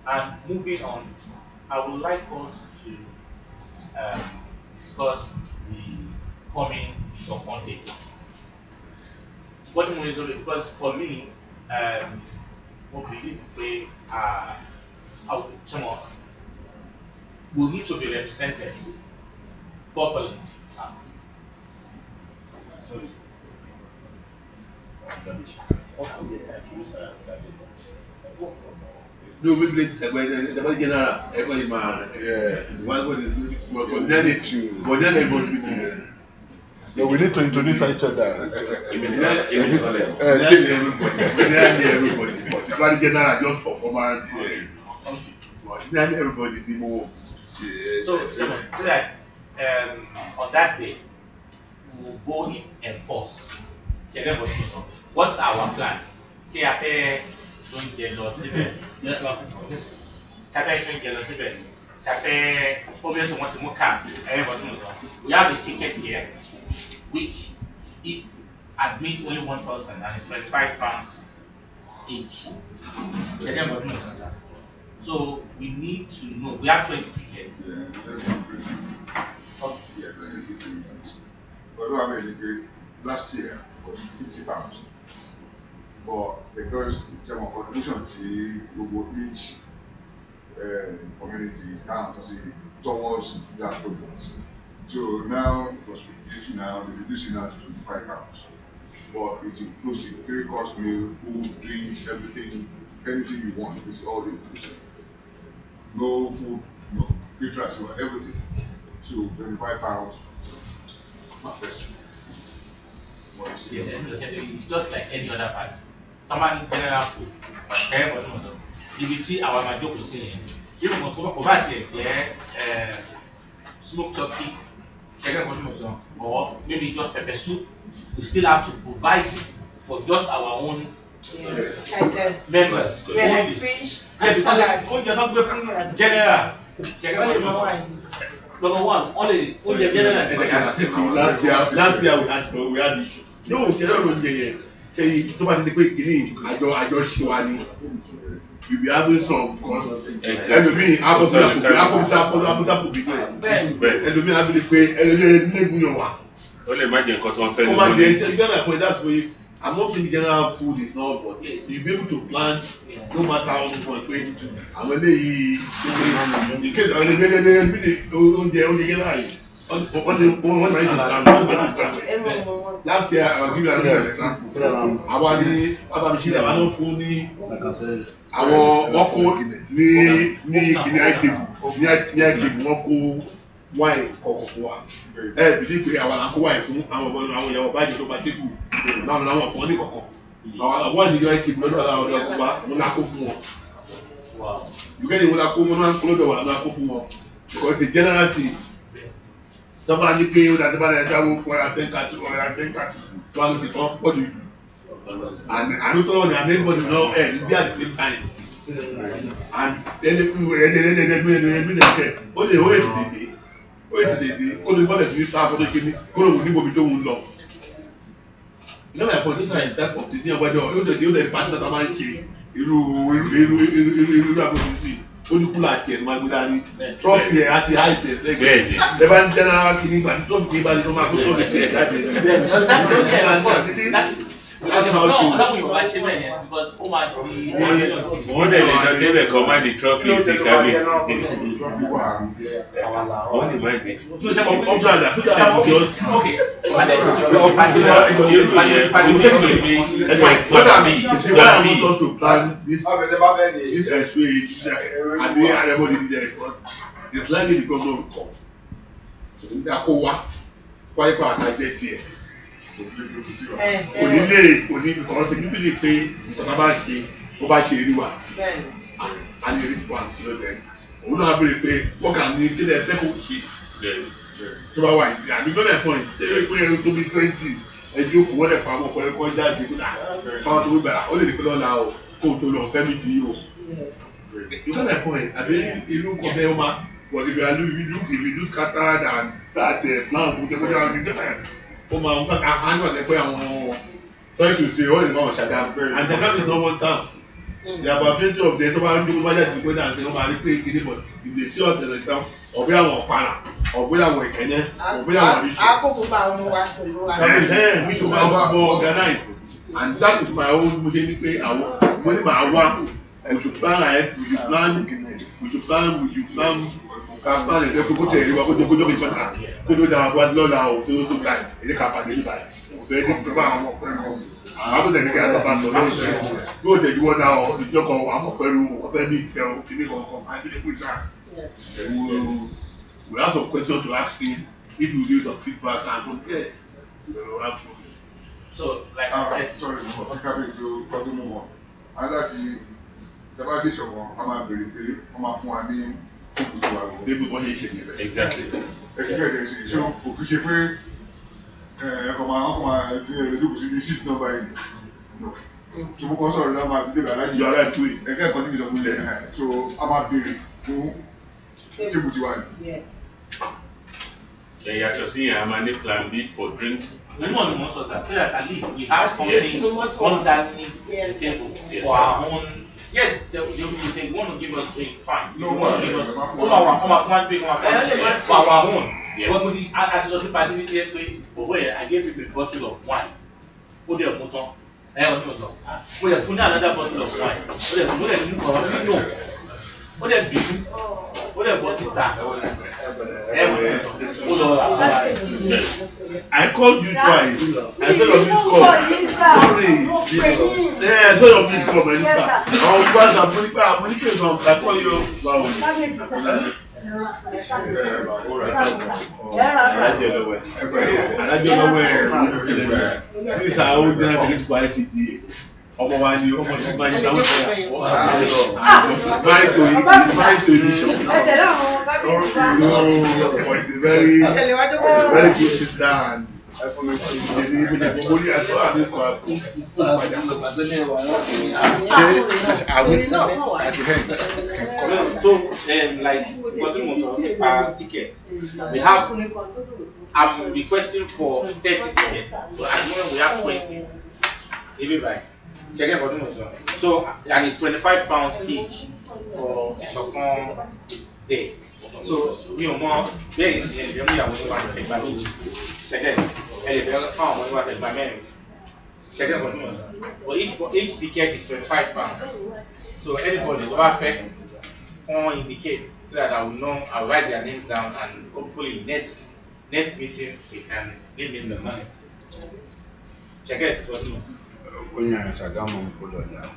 And moving on, I would like us to discuss the coming Ishokon Day. What is it? Because for me, I believe we need to be represented properly. Sorry. No, we play the general. Everybody man, one word is No, we need to introduce each other. Everybody. But general just for formality. But everybody be more. So that on that day we will go in and force. What are our plans? Ṣoúnjẹ lọ síbẹ̀ kábẹ́ ṣoúnjẹ lọ síbẹ̀ ṣàfẹ́ obviously wọ́n ti mú car we have a ticket here which it admits only one person and it's £25 each. So we need to know we have 20 tickets. Last year was £50. But because the contribution to each community town towards that project. So now it was reduced now, they're reducing now to £25. But it's inclusive, 3-course meal, food, drinks, everything, anything you want, it's all inclusive. No food, no free transfer, everything. So £25 per person. It's just like any other party. Common general food. Ibi tí àwọn máa jókòó sí yẹn. Yíyún kan tó bá kò bá tiẹ̀ jẹ́ smoked turkey, ṣẹ́gẹ́ kan tó mọ̀ sọ, or maybe just pepper soup, we still have to provide it for just our own members. Yeah, like fish and salad. Oúnjẹ tó gbé fún general. Ṣẹ́gẹ́ kan tó mọ̀ sọ. Number one, only general. Last year we had issue. No, general don't get ṣe tó bá ti di pé kìíní àjọ ṣe wa ni you be having some cause ẹlòmíì abọ́sílẹ̀ bí bẹ́ẹ̀ ẹlòmíì abili pé ẹlòmíì ẹlẹ́gùn wà. ó lè má jẹ nǹkan tí wọ́n fẹ́ lórí. ó máa jẹ ẹsẹ̀ you get my point that's why I'm not saying general food is not but you be able to plant no matter how much pé àwọn eléyìí ìkéde àwọn ẹlẹ́gbẹ̀lẹ́gbẹ̀ oúnjẹ yẹn láàyè wọ́n náà yìí last year I'll give you another example àwa ní abamisílẹ̀ àwa náà fún ní àwọn wọ́n kó ní kìnìún àìkèbù ní àìkèbù wọ́n kó wáìn kọ̀ọ̀kan fún wa bìí pé àwọn àkó wáìn fún àwọn ìyàwó báyìí tó bá débù láwọn làwọn kan ní kọ̀ọ̀kan àwọn àìkèbù àìkèbù lọ́dọ̀ àwọn ọ̀dọ́ ọkọ̀ wa wọn náà kó fún wọn ìgbẹ́ni wọn náà kó wọn náà kó lọ́dọ̀ wa náà kó fún wọn because it's a general thing tọ́ba ní pé ó dàtí bá dàtí àwọn ọ̀rẹ́ àtẹ́ńkàtì tó wà lókè tán pọ̀ jù àdúgbò ní àmẹ́gbọ̀dì náà ẹ̀ ní bí at the same time and ẹni nìkẹ́ ó lè ó ètò dèdè ó lè bọ́lẹ̀ sí ní sáà fọ́tò kíní kó lè wù ní bomi tó ń lọ. ìjọba ẹ̀kọ́ ní sáà ìtẹ́kọ̀ títí ẹgbẹ́jọ́ ó lè pàtó tàbí máa ń ṣe irú àbòsí sí olùkúlà àti ẹ̀ máa gbé dání trọ́fì ẹ̀ àti àìsí ẹ̀ sẹ́gbẹ̀ẹ́ ẹ bá ń jẹ́nara kìíní ìgbà tí trọ́fì kìí bá ní tó máa kó trọ́fì kìí ẹ̀ jáde. wọ́n dẹ̀ lè lọ síbẹ̀ kan má di trọ́fì sí kábíyèsí. wọ́n lè má gbé. ọjọ́ àjà sójà àti àbí àrẹ̀mọ́ lè dídẹ̀ because it's likely because of cough so ní dá kó wá wáyé pa àtàjẹ tiẹ̀ kò ní lè kò ní because níbi lè pé ìtọ́ta bá ṣe ó bá ṣe rí wa a ní response lọ́dẹ̀ òun náà béèrè pé wọ́n ní kílẹ̀ ẹ̀fẹ́ kò ṣe tó bá wà ìdí àbí gbọ́dọ̀ ẹ̀fọ́ ìtẹ́lẹ̀ pé ẹ̀rọ tó bí 20 ẹjọ́ kò wọ́n lẹ̀ pa àwọn ọkọ̀ ẹ̀kọ́ jáde kó dà fáwọn tó gbà ó lè ní pé lọ́la o kó o tó lọ fẹ́ mi dì í o. You get my point. I mean, you look at them, but if you do scattered and that plan, you get my point. I know that sorry to say, all in one Shagam, and Shagam is not one town. There are plenty of them who are doing budget to go down and say, "Oh my, pay it." But if they see us as a town, or we are one Fana, or we are one Kenya, or we are one Bishop, we should have more organized, and that is my own. We should plan ahead, we should plan, plan ẹ̀dẹ́ kókó tẹ̀ ẹ̀rí wa kójó ìfọ̀nà kójó dára wá lọ́la o tó ga ẹ̀dẹ́ ká pàdé nípa ẹ̀ ọ̀fẹ́ ẹ̀dẹ́ tó bá àwọn ọmọ pẹ̀lú àwọn tó tẹ̀lé kí a lọ́ba sọ lọ́wọ́ ìṣẹ́ yóò tẹ̀jú wọn náà ọ̀ ìjọkọ̀ àwọn pẹ̀lú ọ̀fẹ́ ní ìtẹ́ o kìíní kankan máa ń pè náà. We have some questions to ask him if you give some feedback and compare. So like I said, sorry, I'm coming to continue on. I'd like to tẹ́lá dé ṣọ̀wọ́n a máa bèrè pé wọ́n máa fún wa ní kókò tó wà lọ. Débi wọ́n ṣe ṣe níbẹ̀. Exactly. Ẹ̀jẹ̀ ẹ̀jẹ̀ ṣe ṣé òkú ṣe pé ẹ̀kọ́ máa dúkù sí ní sheet number yìí. Ṣùgbọ́n kan sọ̀rọ̀ náà máa fi débẹ̀ aláìjì. Yọ̀rọ̀ ẹ̀ tó yìí. Ẹ̀kẹ́ ẹ̀kọ́ níbi ìsọ̀kún lẹ̀ so a máa bèrè fún tébù tiwa yìí. Yàtọ̀ sí yẹn a máa ní plan B for drinks. We want to most of that, so that at least we have something underneath the table for our own. Yes, they want to give us drink, fine. No, want to give us for our own. But with the as party I gave you a bottle of wine. Put there motor. Put another bottle of wine. Put there beef. Put there bottle that. I called you twice. I said of this call. Sorry. Yeah, I said of this call, Minister. I was glad that I call you. This is our own general techniques by ICDA. Ọmọ wa ni ọmọ tí máa ń dáwọ́ sọ́yà máa ń tó edition. No, it's a very good sister and ìdílé ìbílẹ̀ gbogbo ní aṣọ àmì kọ́ àkókò padà. So, like, tickets, we have. I'm requesting for 30 tickets, but at the moment we have 20. Everybody. Second for them. So and it's £25 each for Shokan day. So we are more there is we are only one by each. Second, and the found only one by men's. Second for them. For each ticket is £25. So anybody who affect can indicate so that I will know, I'll write their names down and hopefully next meeting we can give in the money. Check it for me. When you're at Sagama, put on that.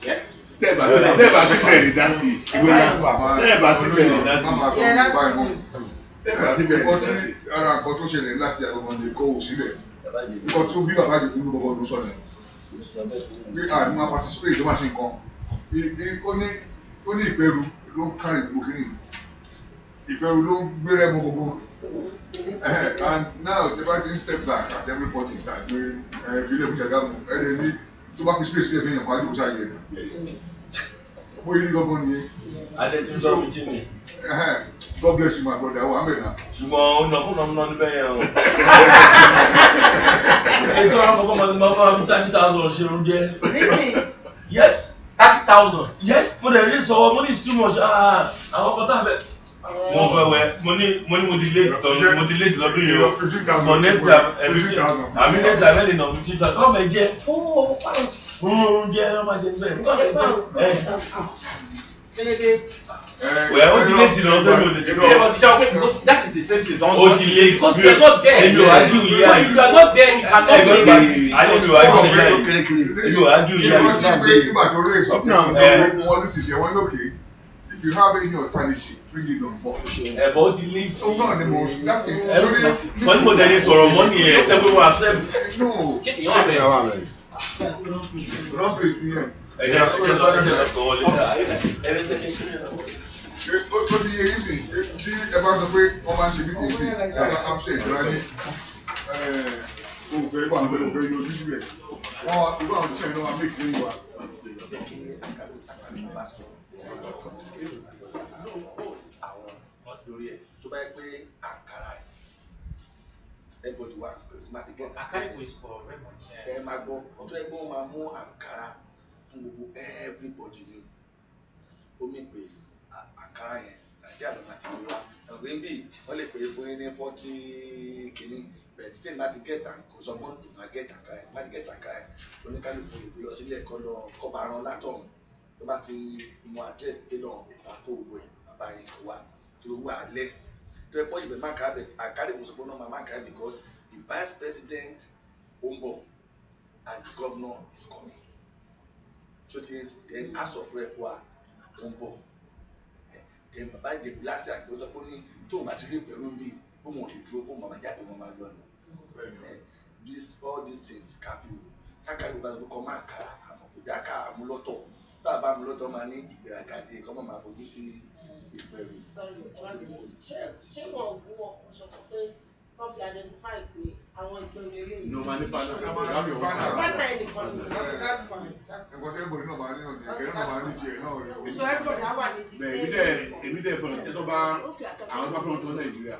Yeah. Tẹ́ẹ̀bà sí bẹ̀rẹ̀ ìdásí. Tẹ́ẹ̀bà sí bẹ̀rẹ̀ ìdásí. Tẹ́ẹ̀bà sí bẹ̀rẹ̀ ìdásí. Ara nǹkan tó ṣẹlẹ̀ láti àgbọ̀mọdé kó o síbẹ̀. Nǹkan tó bí bàbá àjẹkù ló kọ́kọ́ ló sọ̀rọ̀. Bí àdúgbò máa participate ló máa ṣe nǹkan. Ó ní ìpẹ́rù ló ń kárí ìlú kìíní. Ìpẹ́rù ló ń gbé rẹ́mọ gbogbo. And now tí bá ti ń step back at everybody that pé ìfilẹ̀ fún Ṣàgámù ẹ̀rẹ̀ ní tó bá fi space lẹ́ẹ̀fẹ̀ yẹn pàdé òṣà yẹn. Mo yí ní gbọ́gbọ́n nìyẹn. Adé tí ń sọ mi jí mi. God bless you my brother, àwọn àmì náà. Ṣùgbọ́n ọ̀nàkúnnà níbẹ̀ yẹn o. Ètò àkọ́kọ́ máa fi 30,000 ṣe oúnjẹ. Yes. 30,000. Yes, mo dẹ̀ rí sọ mo ní it's too much. Àwọn kan tá a bẹ̀. Mo wẹ̀wẹ̀ mo ti late tán mo ti late lọ́dún yìí o. But next time àmì next time ẹ̀lì nà 15,000. Kọ́ fẹ́ jẹ́ oúnjẹ ẹ̀ máa jẹ níbẹ̀. Well, ó ti late lọ́dún yìí o tètè bẹ̀. That is the same thing. Ó ti late because you are not there. Èmi ò argue ìyá yìí. If you are not there, you cannot Èmi ò be argue ìyá yìí. Èmi ò argue ìyá yìí. Nígbà tó rẹ̀ sọ pé wọ́n ní ṣiṣẹ́ wọn lókè. If you have any alternative, bring it on board. Ẹ̀bọ̀ ó ti late. Ó náà ni mo láti Wọ́n ní mo tẹ̀lé sọ̀rọ̀ mọ́ nìyẹn tẹ́ pé wọ́n accept. No, don't play me here. Ẹ̀jẹ̀ lọ́dún sọ wọlé náà. Ó ti yẹ yín sìn, tí ẹ bá sọ pé wọ́n máa ń ṣe bí tèmi, ẹ bá absent ìjọba ní òfin wà pẹ̀lú òfin yóò dúdú rẹ̀. Wọ́n ìlú àwọn òṣìṣẹ́ ìlú wa make ní wa. Lórí ẹ̀ tó bá yẹ pé àkàrà everybody wà pẹ̀lú máa ti gẹ́ta ẹ máa gbọ́ tó yẹ pé wọ́n máa mú àkàrà fún gbogbo everybody ni ó mì pé àkàrà yẹn nàìjíríà ló máa ti gbé wá ọ̀gbìn bíi wọ́n lè pè é fún yín ní 40 kìíní bẹ̀rẹ̀ tí tèmi bá ti gẹ́ta kò sọ pé tó máa gẹ́ta àkàrà yẹn má ti gẹ́ta àkàrà yẹn oníkálukú lè gbé lọ sílé ẹ̀kọ́ lọ kọ́ba aràn látọ̀ tó bá ti mú àdírẹ́sì tẹ́lọ̀ àpò òwe bàbá yẹn kò wá to were less. To a point, the man carried was supposed to man carry because the vice president Umbo and the governor is coming. So it is then House of Rep Umbo. Then Baba de Blasi and was supposed to material Perumbi, who wanted to draw Mama Jadu Mama London. All these things, Capu, Takari was to come and Daka Muloto, Taba Muloto Mani, Iberagati, come on, my position. Ṣé wọ́n gún ọkùnrin sọ̀tọ̀ pé wọ́n fi identify pé àwọn ìpinnu eléyìí. No man, Pátá ẹnìkan ni that's fine. Ẹ̀kọ́ sí everybody náà máa ní ọ̀dẹ̀ ẹ̀kẹ́ náà máa ní tiẹ̀ náà. So everybody á wà ní èmi dẹ̀ fọ̀nà tẹ́tọ́ bá àwọn bá fọ̀nà tó Nàìjíríà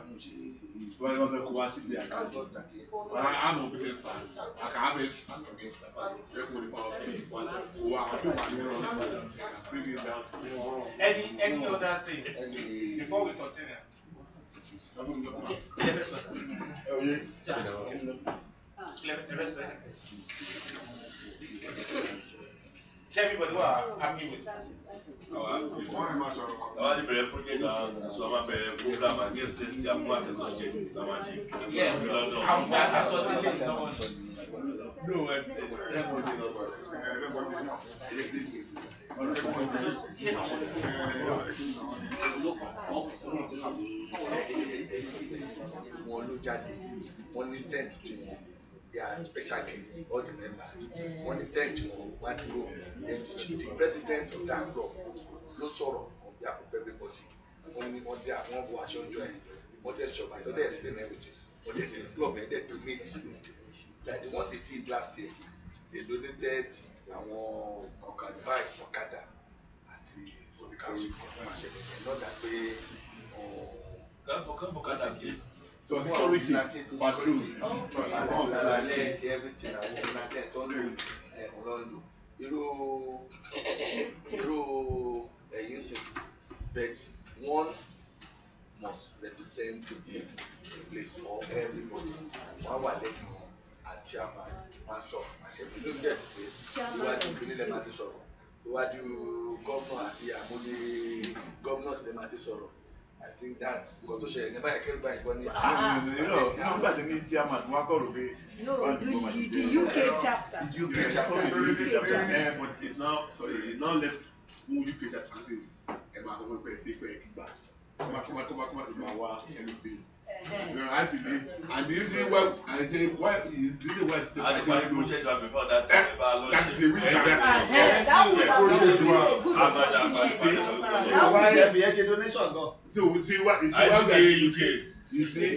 wọ́n ní wọ́n fẹ́ kó wá sí ilé àkáǹtì àmọ́ bí fẹ́ fà àkàbẹ̀ ẹ̀kọ́ nípa ọ̀fẹ́ wà àpò wà ní ọ̀rọ̀ bring it down. Any other thing before we continue? Everybody who are happy with Àwọn ti bẹ̀rẹ̀ project àwọn sọ ma bẹ̀rẹ̀ program against this ti àfún àtẹ̀sọ́ jẹ àwọn ṣe. No, wọ́n ló jáde wọ́n ní tent change their special case all the members wọ́n ní tent wọn wá dúró the president of that club ló sọ̀rọ̀ on behalf of everybody wọ́n ní wọ́n dé àwọn ọ̀bọ̀ aṣọ ọjọ́ ẹ̀ wọ́n dẹ̀ sọ̀rọ̀ àjọ dẹ̀ explain everything wọ́n dẹ̀ the club ẹ̀ dẹ̀ donate like the one they did last year they donated àwọn ọ̀kadà àti sọ̀rọ̀ council for the market lọ́dà pé Káàbọ̀ káàdà jẹ́. So security, patrol. Ṣe everything àwọn vigilante tó ń lò irú ẹ̀yìn sìn but one must represent the place or everybody. Wọ́n wà lẹ́yìn wọn as chairman wọ́n sọ àṣẹfún ló ń jẹ́ pé iwájú ìpínlẹ̀ máa ti sọ̀rọ̀ iwájú gómìnà àti àmúlé gómìnà sílẹ̀ máa ti sọ̀rọ̀. I think that's nǹkan tó ṣẹlẹ̀ nígbà ìkẹ́rù báyìí gan ni. nígbà tí ní chairman wọn kọ̀ rò pé. No, the UK chapter. The UK chapter. But it's now left UK chapter. Ẹ máa sọ pé ẹ ti pẹ́ kígbà. Come on, to our everything. I believe, and the reason why I say why is the reason why I don't know before that time about that's the reason. Why we have donation go? So we see what you see why we are using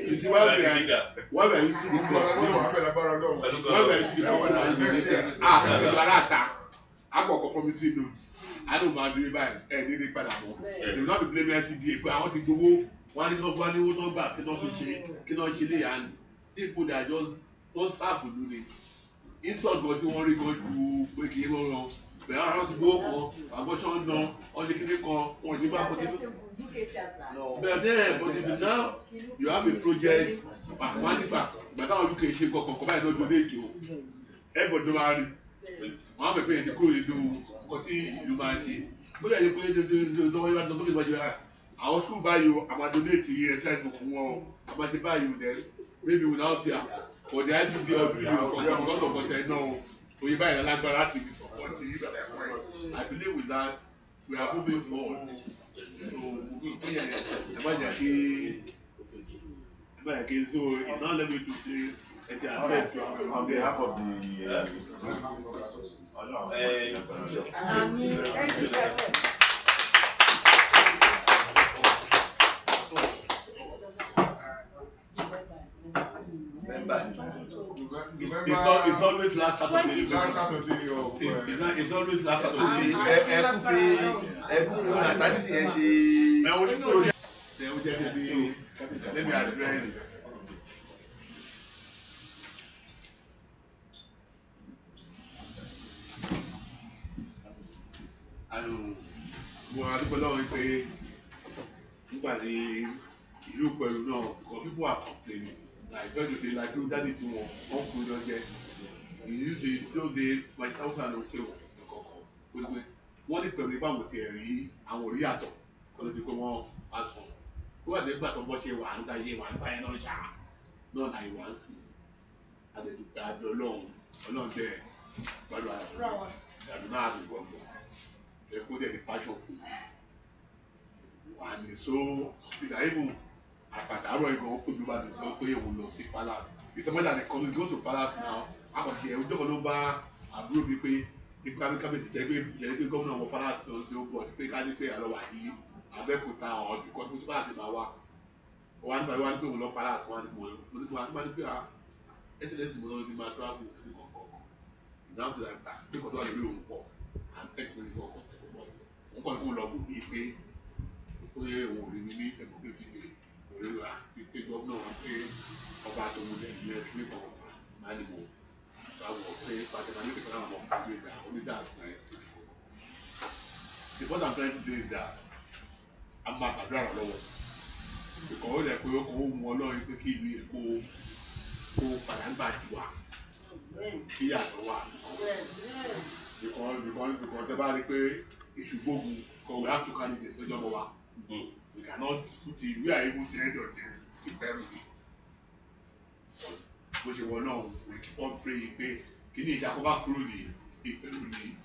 the club. Why we are using the club. Àkọ́kọ́ promising note. I don't mind doing bad. They dey padà mọ́. They will not be blaming NCDA pé àwọn ti gbowó wọ́n ní kí wọ́n tó gbà kí wọ́n ṣe lè and people that just don serve ìlú ni. Insult gan tí wọ́n rí gan ju pé kì í rọrùn. Bẹ̀rẹ̀ àwọn ti gbowó kan àgbọ̀ṣọ́ náà wọ́n ṣe kíní kan wọ́n ti bá kọ́tí. But then now you have a project àfọwọ́nífà ìgbà táwọn UK ṣe kọ̀ọ̀kan báyìí náà donate o. Everybody ló máa rí. Wọ́n á bẹ̀ pé ẹni kúrò nínú nǹkan tí ìlú máa ṣe. Ó lè ṣe pé lọ́wọ́ ìwádìí lọ́sọ́kè ìwádìí rẹ̀. Àwọn school báyìí o, àmà donate yẹ textbook fún wọn o. Àmà ṣe báyìí o dẹ̀ maybe we now say for the ICD ọdún yìí o kọ̀ọ̀kan because of ọ̀tẹ̀ náà o. Oye báyìí lágbára láti fi support yìí bẹ̀rẹ̀ fún ẹ̀. I believe with that we are moving forward. So ẹ má jẹ́ kí so it's not let me to say. On behalf of the Thank you very much. It's always last Saturday. It's always last Saturday. Let me address it. Mo adúgbò lọ́wọ́ pé nígbà tí ìlú pẹ̀lú náà because people are complaining like fẹ́ lóṣèlú like ló dáàdì tí wọ́n kú lọ jẹ́ ìlú those days my thousand ló ṣe kọ̀ọ̀kan pé wọ́n ní pẹ̀lú ipá wò tiẹ̀ rí àwọn orí àtọ̀ kó ló di pé wọ́n á sọ kó wà nígbà tó bọ́ ṣe wà ń dáyé wà ń báyé náà ṣá náà láyé wà ń sìn àdẹ̀dùgbà àdọ̀ ọlọ́run bẹ́ẹ̀ gbàdúrà àdúrà àti gbọ̀ngbọ̀n. They put the passion food. And so, even àfàtàrọ̀ ìgbọ̀n ó pèjú bá mi sọ pé òun lọ sí palace. Ìsọmọdé àti kọ́ni go to palace now. Àkọsí ẹ̀ ọjọ́ kan ló bá àbúrò mi pé ipa mi kábíyèsí jẹ́ pé gómìnà wọ palace lọ sí ọgbọ̀n pé ká ní pé àlọ́ wà ní Abẹ́òkúta ọ̀dùn kan tó palace máa wá. Wọ́n á ní pé òun lọ palace wọ́n á ní mo ní pé ẹsẹ̀ mo lọ ní máa travel ní kọ̀ọ̀kan. Ìdáhùn sí àgbà pé kọ̀ọ̀tún wà lórí òun pọ̀ and tẹ́kùn ní kọ̀ọ̀kan wọ́n kọ́ ní kó lọ bò ní pé ó yẹ òun ò rí mi ní democracy pé òun wà pé gómìnà wọn pé ọba tó ń lẹ̀ ní ẹ̀kí nípa ọ̀pá máa ní mo báwọ̀ pé pàtẹ́mà ní ìpínlẹ̀ àwọn ọmọ ìgbé ìgbà onídàásí náà ẹ̀sìn. The point I'm trying to say is that a máa fàdúrà rà lọ́wọ́ ìkọ̀ ó lẹ̀ pé ó kò ó mú ọlọ́run pé kí ìlú yẹn kó padà ń gbà jù wá kí yàtọ̀ wà. Because tẹ́ bá rí pé ìṣùgbọ́gun because we have two candidates lọ́jọ́ mọ́ wa we cannot put it we are able to end of them ti pẹ́rù mi bó ṣe wọ náà we keep on praying pé kí ni ìṣàkóbá kúrò ní ìpẹ̀rù ní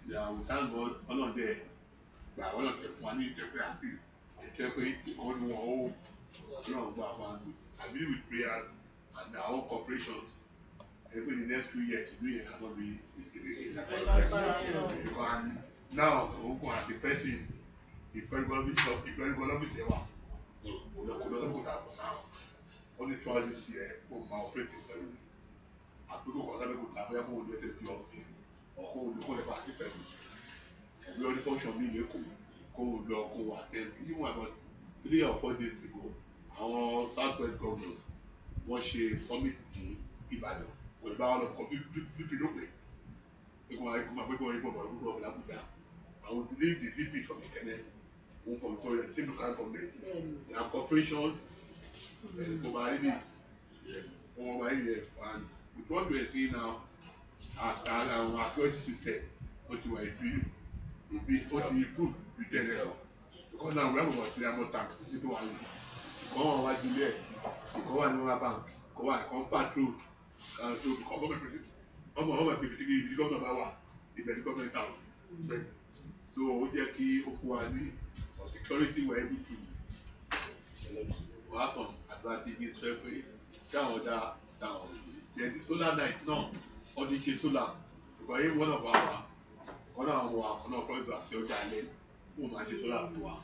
we thank God ọlọ́dẹ gbà ọlọ́dẹ fún wa ní ìtẹ̀pẹ́ àti ìtẹ́ pé ìkọ́ni wọn ó náà gbà fún wa I believe with prayers and our own cooperations in the next 2 years ìlú yẹn cannot be because now ogun as a person ìpẹ́rùgọ́lọ́bìsì ẹ̀wà olùkọ́lọ́bìsì àbọ̀ náà wọ́n ní trial this year ó máa operate ìpẹ́rù àpékò kọ́sábẹ́kọ̀tà abẹ́yẹ́ kó olú ẹsẹ̀ bí ọ̀fìn ọ̀kọ́ olùkọ́ ẹ̀fà sí pẹ̀lú ẹ̀bí ọdún function mi lẹ́kọ̀ọ́ kó o lọ kó o attend even about 3 or 4 days ago àwọn south west governors wọ́n ṣe summit ní Ìbàdàn wọ́n bá wọn lọ kọ́ VP ló pè é kó máa pé kó wọ́n yí pọ̀ pọ̀ l'Abuja àwọn believe the VP from Ikenne wọ́n from Victoria the same local government their corporation kò máa rí bí wọ́n máa rí yẹ and with what we are seeing now as our security system ó ti wà ìbí ó ti improve ju tẹ́lẹ̀ lọ because now we have about 300 tanks ní sípò wáyé ìkọ́ wọn wá jùlẹ̀ ìkọ́ wà ní Wema Bank ìkọ́ wà ìkọ́ patrol so because ọmọ ìpèbí tí ibi gómìnà bá wà ibẹ̀ ní government house bẹ́ẹ̀ so ó jẹ́ kí ó fún wa ní security were able to have some advantages fẹ́ pé kí àwọn ọ̀dà down then the solar night náà ọdún ṣe solar because one of our products àti ọjà alẹ́ wọ́n máa ṣe solar fún wa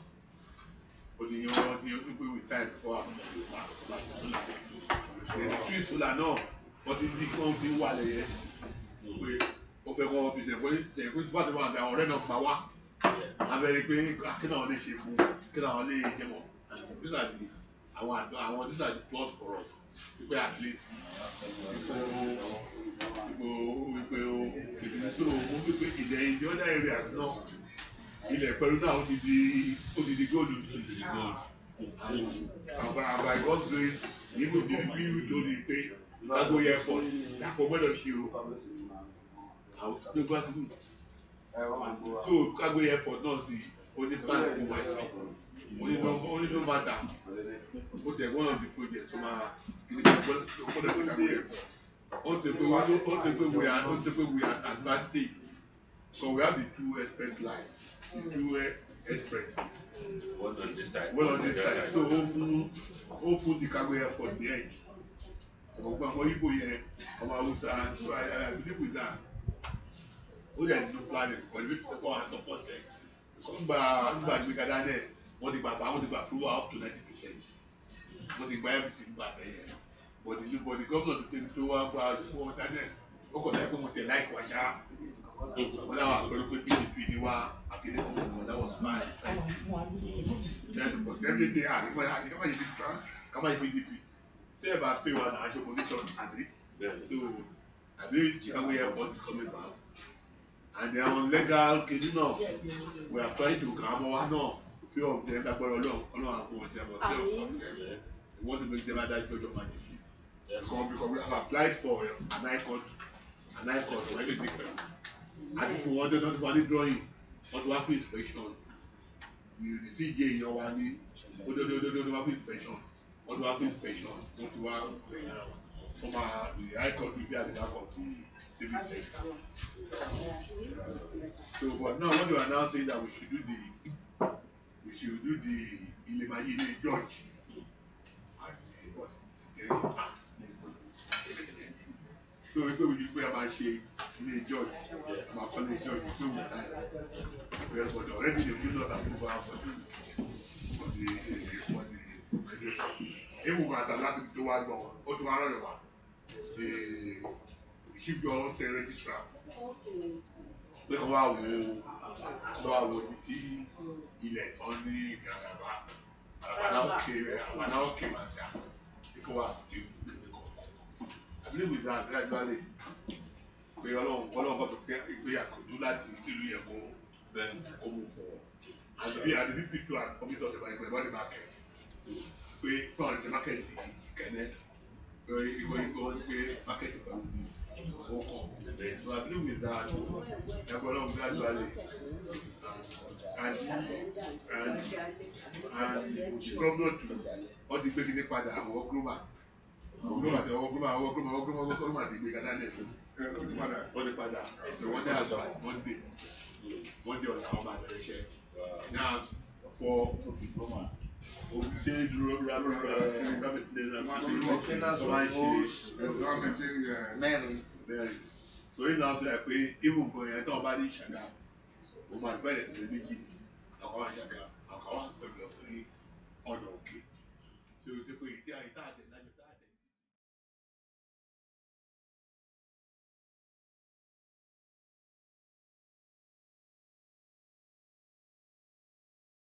òdìyàn ọdún pé with time before àwọn ọmọ ìgbà ọba ṣe solar then the tree solar náà wọ́n ti di kí wọ́n ti wà lẹ́yẹ pé ó fẹ́ kọ́ fi tẹ̀pẹ́ tí wọ́n ti wà ní àwọn ọ̀rẹ́ náà máa wá abẹ́rẹ́ pé kí náà lè ṣe fún kí náà lè ṣe mọ̀ these are the these are the plus for us pípẹ́ at least pípé ilẹ̀ in the other areas náà ilẹ̀ pẹ̀lú náà ó ti di gold and by God's grace even the people told me pé Chicago airport dàpọ̀ gbọ́dọ̀ ṣe o ló gbá sí so Chicago airport náà sì ó ní plan kó máa ṣe only no matter ó tẹ̀ one of the projects tó máa kìíní kan gbọ́dọ̀ Chicago airport ó tẹ̀ pé we are advantage so we have the two express lines the two express one on this side so ó fún the Chicago airport the edge ọmọ àwọn Igbo yẹn ọmọ Hausa so I believe with that ó yẹ nínú planning for the people to come and support them nígbà gbéga dání wọ́n ti gba approval up to 90%. Wọ́n ti gba everything gbà bẹ́ẹ̀ yẹn but the governor tó wá gba àdúgbò dání ó kọ̀ láì pé mo tẹ̀ láì wá ṣá wọ́n náà wà pẹ̀lú pé PDP ni wá akéde fún mi that was fine then because every day kama yẹ PDP tẹ́ ẹ bá pay wa náà aṣọ position àbí so àbí Chicago airport is coming back and they are on legal kejì náà we are trying to kà á mọ́ wa náà few of them lágbára ọlọ́run àfún wọn ti ẹ̀ bọ̀ few of them we want to make them adájọ́ ọjọ́ máa jẹ́ because we have applied for an high court for everything àti fún wọn tó wà ní drawing wọn tó wá fún inspection the CJ èèyàn wa ní ó wá fún inspection wọn tó wá fún inspection wọn tó wá from the high court will be at the back of the civil sector. So but now what they are now saying that we should do the Ilemayi Ile George and so we should pay about Ile George about Ile George so we time well but already they do not approve for the even when the last to wa gbọ́ ó tún wá rọ̀yọ̀ wá the chief judge say registrar pé kọ́ wá wo ibi tí ilẹ̀ tán ní àràbà náà òkè máa ṣá kó wá tó I believe with that gradually pé ọlọ́run bá tó pé àkójú láti kílù yẹn kó mú fọwọ́ and the big picture and commission of the body market pé fún ṣe market Ikenne pé market pẹ̀lú ní ọkọ̀ so I believe with that ẹgbẹ́ ọlọ́run gradually and the governor too wọ́n ti gbé kíní padà àwọn groma ti gbé gádà nẹ́ẹ̀fẹ́ wọ́n ti padà so wọ́n dẹ́ àṣà Monday ọ̀la wọn máa bẹ̀rẹ̀ iṣẹ́ now for ṣe dúró mẹ́rin so yìí náà sọ pé even nǹkan yẹn tó bá ní ìṣàgà o máa bẹ̀rẹ̀ tẹ̀lé méjì ní àwọn àwọn ìṣàgà àwọn àwọn pẹ̀lú ọ̀sẹ̀ ní ọ̀nà òkè so tí kò yìí tí àyíká àtẹ̀lájọ tá.